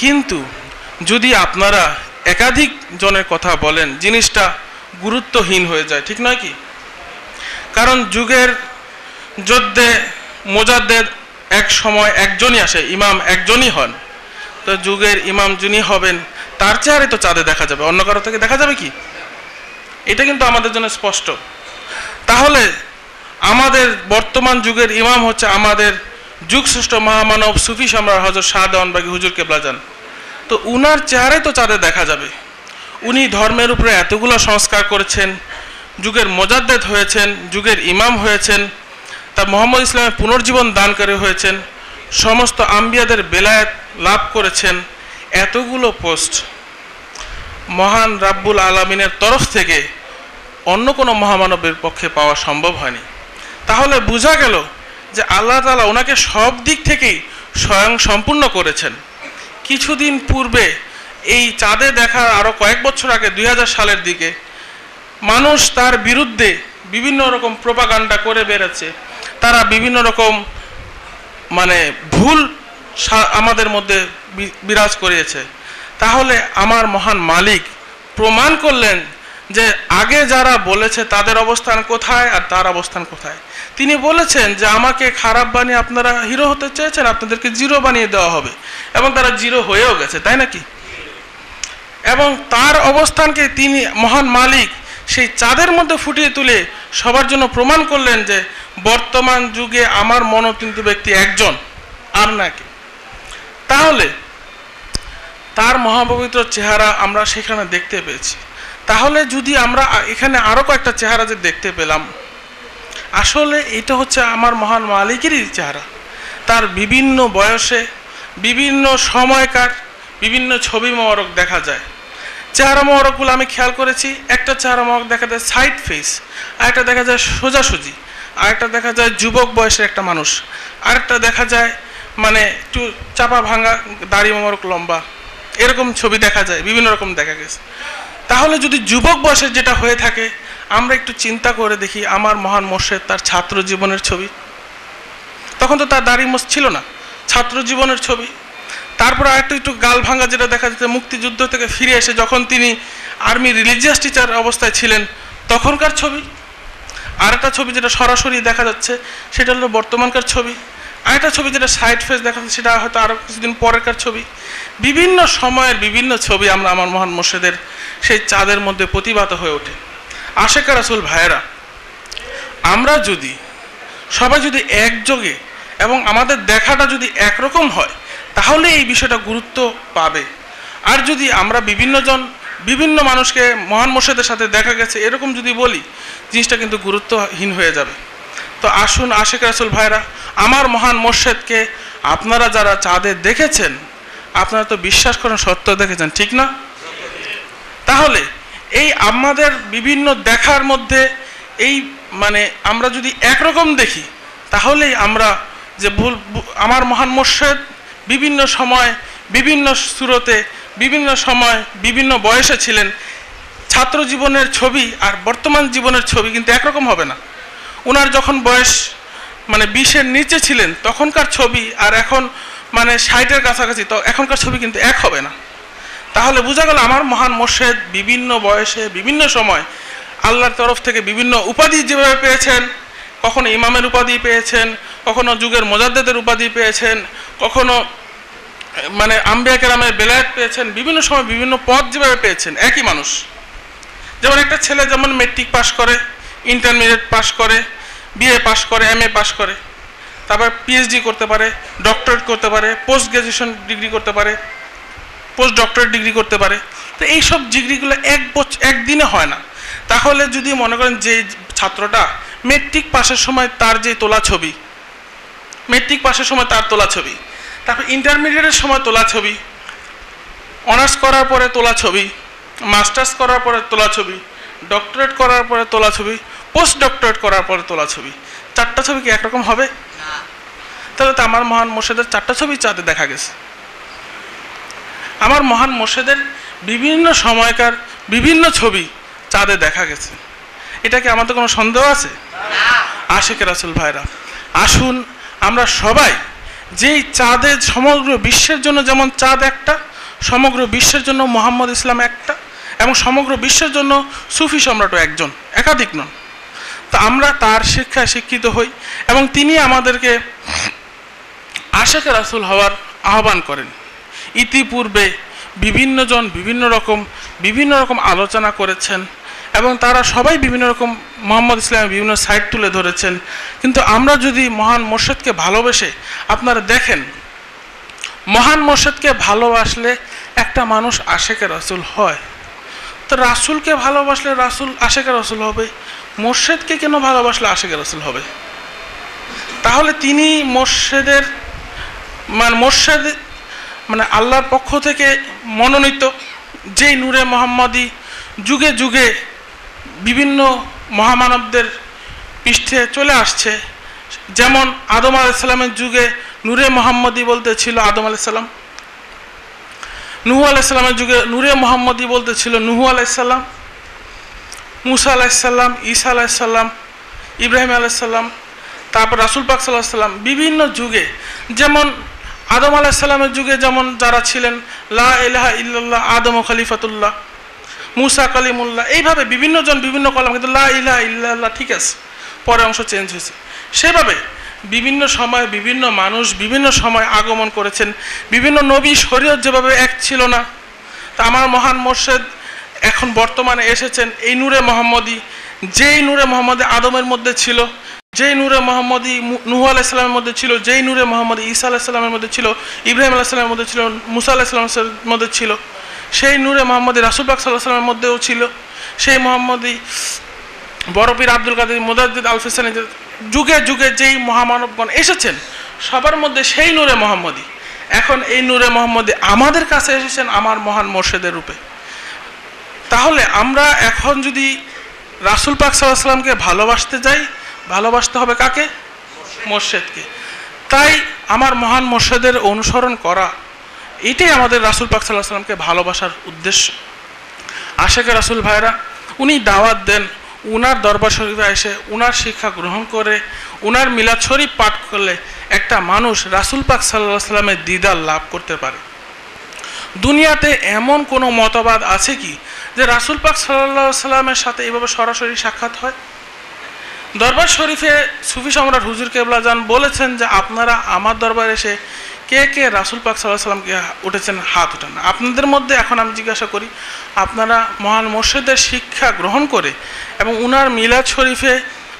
কিন্তু যদি আপনারা একাধিক জনের কথা বলেন, জিনিসটা গুরুত্বহীন হয়ে যায়, ঠিক নয় কি? কারণ যুগের যুদ্ধে মুজাদ্দেদ এক সময় একজনই আসে, ইমাম একজনই হন। তো যুগের ইমাম যিনি হবেন তার চেহারে তো চাঁদে দেখা যাবে, অন্য কারো থেকে দেখা যাবে কি? এটা কিন্তু আমাদের জন্য স্পষ্ট। তাহলে আমাদের বর্তমান যুগের ইমাম হচ্ছে আমাদের যুগশ্রেষ্ঠ মহামানব সুফি সম্রাট হযরত শাহ দেওয়ানবাগী হুজুর কেবলা জান। তো উনার চেহারে তো চাঁদে দেখা যাবে। উনি ধর্মের উপরে এতগুলো সংস্কার করেছেন, যুগের মুজাদ্দেদ হয়েছেন, যুগের ইমাম হয়েছেন, তা মোহাম্মদ ইসলামের পুনর্জীবন দানকারী হয়েছেন, সমস্ত আম্বিয়াদের বেলায়েত লাভ করেছেন। এতগুলো পোস্ট মহান রাব্বুল আলামিনের তরফ থেকে অন্য কোনো মহামানবের পক্ষে পাওয়া সম্ভব হয়নি। তাহলে বোঝা গেল যে আল্লাহ তাআলা ওনাকে সব দিক থেকেই স্বয়ং সম্পূর্ণ করেছেন। কিছুদিন পূর্বে এই চাঁদে দেখার আরও কয়েক বছর আগে 2000 সালের দিকে মানুষ তার বিরুদ্ধে বিভিন্ন রকম প্রোপাগান্ডা করে বেড়েছে। তারা বিভিন্ন রকম মানে ভুল আমাদের মধ্যে বিরাজ করিয়েছে। তাহলে আমার মহান মালিক প্রমাণ করলেন যে আগে যারা বলেছে তাদের অবস্থান কোথায় আর তার অবস্থান কোথায়। তিনি বলেছেন যে আমাকে খারাপ বানিয়ে আপনারা হিরো হতে চেয়েছেন, আপনাদেরকে জিরো বানিয়ে দেওয়া হবে, এবং তারা জিরো হয়েও গেছে, তাই নাকি? এবং তার অবস্থানকে তিনি মহান মালিক সেই চাঁদের মধ্যে ফুটিয়ে তুলে সবার জন্য প্রমাণ করলেন যে বর্তমান যুগে আমার মনোনীত ব্যক্তি একজন, আর নাকি। তাহলে তার মহাপবিত্র চেহারা আমরা সেখানে দেখতে পেয়েছি। তাহলে যদি আমরা এখানে আরও কয়েকটা চেহারা যে দেখতে পেলাম, আসলে এটা হচ্ছে আমার মহান মালিকেরই চেহারা। তার বিভিন্ন বয়সে বিভিন্ন সময়কার বিভিন্ন ছবি মোবারক দেখা যায়। চেহারা মোবারকগুলো আমি খেয়াল করেছি, একটা চেহারা মোবারক দেখা যায় সাইড ফেস, আরেকটা দেখা যায় সোজাসুজি, আরেকটা দেখা যায় যুবক বয়সের একটা মানুষ, আরেকটা দেখা যায় মানে একটু চাপা ভাঙা, দাড়ি মোবারক লম্বা, এরকম ছবি দেখা যায়, বিভিন্ন রকম দেখা গেছে। তাহলে যদি যুবক বয়সের যেটা হয়ে থাকে, আমরা একটু চিন্তা করে দেখি আমার মহান মুর্শিদ তার ছাত্র জীবনের ছবি, তখন তো তার দাড়ি মোছ ছিল না, ছাত্র জীবনের ছবি। তারপর আরেকটু একটু গাল ভাঙা যেটা দেখা যেত মুক্তিযুদ্ধ থেকে ফিরে এসে যখন তিনি আর্মি রিলিজিয়াস টিচার অবস্থায় ছিলেন তখনকার ছবি, আর একটা ছবি যেটা সরাসরি দেখা যাচ্ছে সেটা হলো বর্তমানকার ছবি, আর একটা ছবি যেটা সাইড ফেস দেখা যাচ্ছে সেটা হয়তো আরও কিছুদিন পরেরকার ছবি। বিভিন্ন সময়ের বিভিন্ন ছবি আমরা আমার মহান মুর্শিদের সেই চাঁদের মধ্যে প্রতিভাত হয়ে ওঠে। আশেকা রাসূল ভাইয়েরা, আমরা যদি সবাই যদি একযোগে এবং আমাদের দেখাটা যদি একরকম হয় তাহলে এই বিষয়টা গুরুত্ব পাবে। আর যদি আমরা বিভিন্ন মানুষকে মহান মুর্শিদের সাথে দেখা গেছে এরকম যদি বলি, জিনিসটা কিন্তু গুরুত্বহীন হয়ে যাবে। তো আসুন আশেক রাসূল ভাইরা, আমার মহান মুর্শিদকে আপনারা যারা চাঁদে দেখেছেন, আপনারা তো বিশ্বাস করেন সত্য দেখেছেন, ঠিক না? তাহলে এই আমাদের বিভিন্ন দেখার মধ্যে এই আমরা যদি একরকম দেখি তাহলেই আমরা যে আমার মহান মুর্শিদ বিভিন্ন সময় বিভিন্ন সুরতে বিভিন্ন সময় বিভিন্ন বয়সে ছিলেন। ছাত্র জীবনের ছবি আর বর্তমান জীবনের ছবি কিন্তু একরকম হবে না। ওনার যখন বয়স 20-এর নিচে ছিলেন তখনকার ছবি আর এখন 60-এর কাছাকাছি, তো এখনকার ছবি কিন্তু এক হবে না। তাহলে বোঝা গেল আমার মহান মুর্শিদ বিভিন্ন বয়সে বিভিন্ন সময় আল্লাহর তরফ থেকে বিভিন্ন উপাধি যেভাবে পেয়েছেন, কখনো ইমামের উপাধি পেয়েছেন, কখনো যুগের মুজাদ্দিদের উপাধি পেয়েছেন, কখনো আম্বিয়া কেরামের বেলায়েত পেয়েছেন, বিভিন্ন সময় বিভিন্ন পদ যেভাবে পেয়েছেন একই মানুষ। যেমন একটা ছেলে যেমন মেট্রিক পাস করে, ইন্টারমিডিয়েট পাস করে, বিএ পাস করে, এমএ পাস করে, তারপর পিএইচডি করতে পারে, ডক্টরেট করতে পারে, পোস্ট গ্রাজুয়েশন ডিগ্রি করতে পারে, পোস্ট ডক্টরেট ডিগ্রি করতে পারে। তো এইসব ডিগ্রিগুলো একদিনে হয় না। তাহলে যদি মনে করেন যে ছাত্রটা মেট্রিক পাসের সময় তার যে তোলা ছবি, মেট্রিক পাসের সময় তার তোলা ছবি, তারপর ইন্টারমিডিয়েটের সময় তোলা ছবি, অনার্স করার পরে তোলা ছবি, মাস্টার্স করার পরে তোলা ছবি, ডক্টরেট করার পরে তোলা ছবি, পোস্ট ডক্টরেট করার পরে তোলা ছবি, 4টা ছবি কি একরকম হবে? তাহলে তো আমার মহান মুর্শিদের 4টা ছবি চাঁদে দেখা গেছে। আমার মহান মুর্শিদের বিভিন্ন সময়কার বিভিন্ন ছবি চাঁদে দেখা গেছে। এটা কি আমাদের কোনো সন্দেহ আছে? আশেক রাসূল ভাইরা, আসুন আমরা সবাই যেই চাঁদের সমগ্র বিশ্বের জন্য, যেমন চাঁদ একটা, সমগ্র বিশ্বের জন্য মুহাম্মদ ইসলাম একটা, এবং সমগ্র বিশ্বের জন্য সুফি সম্রাটও একজন, একাধিক নন। তা আমরা তার শিক্ষায় শিক্ষিত হই এবং তিনি আমাদেরকে আশেক রাসূল হওয়ার আহ্বান করেন। ইতিপূর্বে বিভিন্নজন বিভিন্ন রকম আলোচনা করেছেন এবং তারা সবাই বিভিন্ন রকম মুহাম্মদ ইসলামের বিভিন্ন সাইড তুলে ধরেছেন। কিন্তু আমরা যদি মহান মুর্শিদকে ভালোবেসে, আপনারা দেখেন মহান মুর্শিদকে ভালোবাসলে একটা মানুষ আশেকে রাসূল হয়। তো রাসূলকে ভালোবাসলে রাসূল আশেকে রাসূল হবে, মুর্শিদকে কেন ভালোবাসলে আশেকে রাসূল হবে? তাহলে তিনি মুর্শিদের মুর্শিদ আল্লাহর পক্ষ থেকে মনোনীত যেই নূরে মুহাম্মদী যুগে যুগে বিভিন্ন মহামানবদের পৃষ্ঠে চলে আসছে। যেমন আদম আলাইহিস সালামের যুগে নূরে মুহাম্মদী বলতে ছিল আদম আলাইহিস সালাম, নূহ আলাইহিস সালামের যুগে নূরে মুহাম্মদী বলতে ছিল নূহ আলাইহিস সালাম, মুসা আলাইহিস সালাম, ঈসা আলাইহিস সালাম, ইব্রাহিম আলাইহিস সালাম, তারপর রাসূল পাক সাল্লাল্লাহু আলাইহি সাল্লাম বিভিন্ন যুগে। যেমন আদম আলাইহিস সালামের যুগে যেমন যারা ছিলেন লা ইলাহা ইল্লাল্লাহ আদম খলিফাতুল্লাহ, মুসা কালিমুল্লাহ, এইভাবে বিভিন্ন জন বিভিন্ন কলাম, কিন্তু লা ইলাহা ইল্লাল্লাহ ঠিক আছে, পরে অংশ চেঞ্জ হয়েছে। সেভাবে বিভিন্ন সময় বিভিন্ন মানুষ বিভিন্ন সময় আগমন করেছেন। বিভিন্ন নবী শরীয়ত যেভাবে এক ছিল না, তা আমার মহান মুর্শিদ এখন বর্তমানে এসেছেন এই নূরে মুহাম্মদী, যেই নূরে মুহাম্মদী আদমের মধ্যে ছিল, যেই নূরে মুহাম্মদী নূহ আলাইহিস সালামের মধ্যে ছিল, যেই নূরে মুহাম্মদী ঈসা আলাইহিস সালামের মধ্যে ছিল, ইব্রাহিম আলাইহিস সালামের মধ্যে ছিল, মুসা আলাইহিস সালামের মধ্যে ছিল, সেই নূরে মুহাম্মদী রাসূল পাক সাল্লাল্লাহু আলাইহি ওয়াসাল্লামের মধ্যেও ছিল। সেই মুহাম্মদী বড় পীর আব্দুল কাদের মুজাদ্দিদ আল ফিসানি, যুগে যুগে যেই মহামানবগণ এসেছেন সবার মধ্যে সেই নূরে মুহাম্মদী। এখন এই নূরে মুহাম্মদী আমাদের কাছে এসেছেন আমার মহান মুর্শিদের রূপে। তাহলে আমরা এখন যদি রাসূল পাক সাল্লাল্লাহু আলাইহি ওয়াসাল্লামকে ভালোবাসতে যাই, ভালোবাসতে হবে কাকে? মুর্শিদকে। তাই আমার মহান মুর্শিদের অনুসরণ করা, এটাই আমাদের রাসূল পাক সাল্লাল্লাহু আলাইহি ওয়াসাল্লামকে ভালোবাসার উদ্দেশ্য। আশেক রাসূল ভাইরা, উনি দাওয়াত দেন, উনার দরবার শরীফে এসে উনার শিক্ষা গ্রহণ করে উনার মিলাদ শরীফ পাঠ করলে একটা মানুষ রাসূল পাক সাল্লাল্লাহু আলাইহি ওয়াসাল্লামের দিদার লাভ করতে পারে। দুনিয়াতে এমন কোনো মতবাদ আছে কি যে রাসূল পাক সাল্লাল্লাহু আলাইহি সাল্লামের সাথে এইভাবে সরাসরি সাক্ষাৎ হয়? দরবার শরীফে সুফি সম্রাট হুজুর কেবলা জান বলেছেন যে আপনারা আমার দরবারে এসে কে কে রাসূল পাক সাল্লাল্লাহু আলাইহি সাল্লামকে উঠেছেন, হাত উঠান। আপনাদের মধ্যে এখন আমি জিজ্ঞাসা করি, আপনারা মহান মুর্শিদের শিক্ষা গ্রহণ করে এবং উনার মিলাদ শরীফে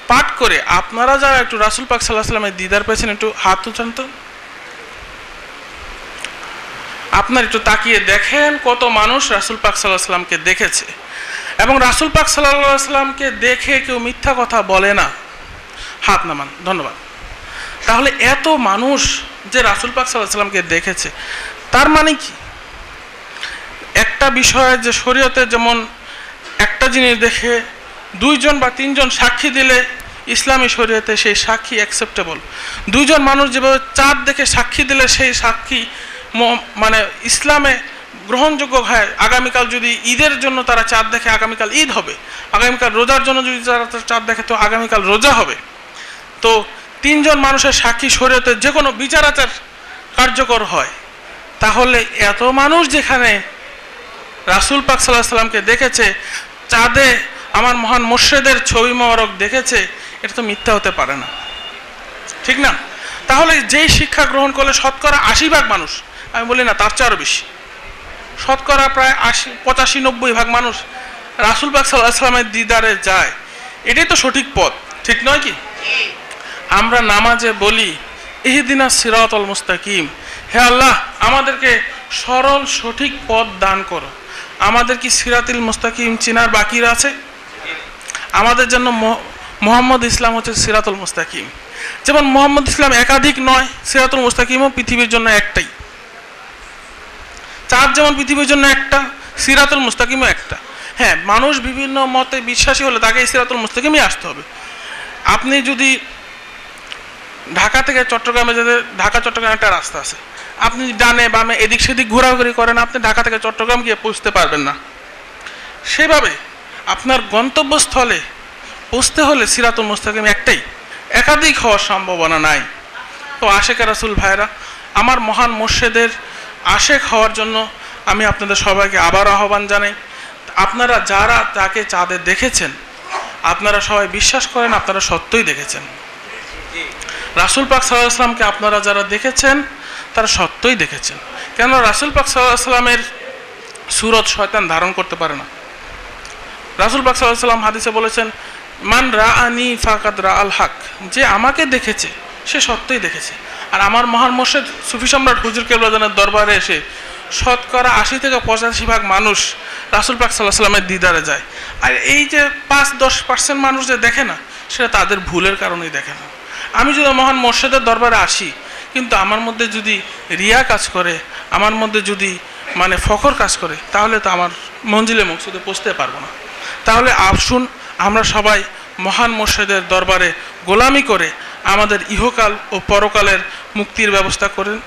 পাঠ করে আপনারা যারা একটু রাসূল পাক সাল্লাল্লাহু আলাইহি সাল্লামের দিদার পেয়েছেন একটু হাত উঠান তো। আপনার একটু তাকিয়ে দেখেন কত মানুষ রাসূল পাক সাল্লাল্লাহু আলাইহি সাল্লামকে দেখেছে, এবং রাসূল পাক সাল্লাল্লাহু আলাইহি সাল্লামকে দেখে কেউ মিথ্যা কথা বলে না। হাত নামান, ধন্যবাদ। তাহলে এত মানুষ যে রাসূল পাক সাল্লাল্লাহু আলাইহি সাল্লামকে দেখেছে, তার মানে কি? একটা বিষয় যে শরীয়তে যেমন একটা জিনিস দেখে 2 জন বা 3 জন সাক্ষী দিলে ইসলামী শরীয়তে সেই সাক্ষী অ্যাকসেপ্টেবল। 2 জন মানুষ যেভাবে চাঁদ দেখে সাক্ষী দিলে সেই সাক্ষী মানে ইসলামে গ্রহণযোগ্য হয়। আগামীকাল যদি ঈদের জন্য তারা চাঁদ দেখে, আগামীকাল ঈদ হবে। আগামীকাল রোজার জন্য যদি তারা চাঁদ দেখে, তো আগামীকাল রোজা হবে। তো 3 জন মানুষের সাক্ষী শরীয়তে যে কোনো বিচার আচার কার্যকর হয়। তাহলে এত মানুষ যেখানে রাসূল পাক সাল্লাল্লাহু আলাইহি সাল্লামকে দেখেছে, চাঁদে আমার মহান মুর্শিদের ছবি মোবারক দেখেছে, এটা তো মিথ্যা হতে পারে না, ঠিক না? তাহলে যেই শিক্ষা গ্রহণ করলে শতকরা 80% মানুষ, আমি বলি না তার চেয়ে বেশি, শতকরা প্রায় 85-90% মানুষ রাসূল পাক সাল্লাল্লাহু আলাইহি সাল্লামের দিদারে যায়, এটাই তো সঠিক পথ, ঠিক নয় কি? আমরা নামাজে বলি ইহদিনাস সিরাতাল মুস্তাকিম, হে আল্লাহ আমাদেরকে সরল সঠিক পথ দান করো। আমাদের কি সিরাতুল মুস্তাকিম চিনার বাকি আছে? আমাদের জন্য মুহাম্মদ ইসলাম হচ্ছে সিরাতুল মুস্তাকিম। যেমন মুহাম্মদ ইসলাম একাধিক নয়, সিরাতুল মুস্তাকিমও পৃথিবীর জন্য একটাই। চাঁদ যেমন পৃথিবীর জন্য একটা, সিরাতুল মুস্তাকিমও একটা। হ্যাঁ, মানুষ বিভিন্ন মতে বিশ্বাসী হলে তাকে সিরাতুল মুস্তাকিমই আসতে হবে। আপনি যদি ঢাকা থেকে চট্টগ্রামে যেতে, ঢাকা চট্টগ্রামে একটা রাস্তা আছে, আপনি ডানে বামে এদিক সেদিক ঘোরাঘুরি করেন, আপনি ঢাকা থেকে চট্টগ্রাম গিয়ে পৌঁছতে পারবেন না। সেভাবে আপনার গন্তব্যস্থলে পৌঁছতে হলে সিরাতুল মুস্তাকিম একটাই, একাধিক হওয়ার সম্ভাবনা নাই। তো আশেকে রাসূল ভাইরা, আমার মহান মুর্শিদের আশেক হওয়ার জন্য আমি আপনাদের সবাইকে আবার আহ্বান জানাই। আপনারা যারা তাকে চাঁদে দেখেছেন, আপনারা সবাই বিশ্বাস করেন আপনারা সত্যই দেখেছেন। রাসূল পাক সাল্লাল্লাহু আলাইহি সাল্লামকে আপনারা যারা দেখেছেন তারা সত্যই দেখেছেন। কেন? রাসূল পাক সাল্লাল্লাহু আলাইহি সাল্লামের সুরত শয়তান ধারণ করতে পারে না। রাসূল পাক সাল্লাল্লাহু আলাইহি সাল্লাম হাদিসে বলেছেন, মান রাআনি ফাকাদ রাআল হক, যে আমাকে দেখেছে সে সত্যই দেখেছে। আর আমার মহান মুর্শিদ সুফি সম্রাট হুজুর কেবলা জানের দরবারে এসে শতকরা 80 থেকে 85% মানুষ রাসূল পাক সাল্লাল্লাহু আলাইহি সাল্লামের দিদারে যায়। আর এই যে 5-10% মানুষ যে দেখে না, সেটা তাদের ভুলের কারণেই দেখে না। আমি যদি মহান মুর্শিদের দরবারে আসি, কিন্তু আমার মধ্যে যদি রিয়া কাজ করে, আমার মধ্যে যদি মানে ফখর কাজ করে, তাহলে তো আমার মঞ্জিলে মকসুদে পৌঁছতে পারবো না। তাহলে আসুন আমরা সবাই মহান মুর্শিদের দরবারে গোলামি করে আমাদের ইহকাল ও পরকালের মুক্তির ব্যবস্থা করেন।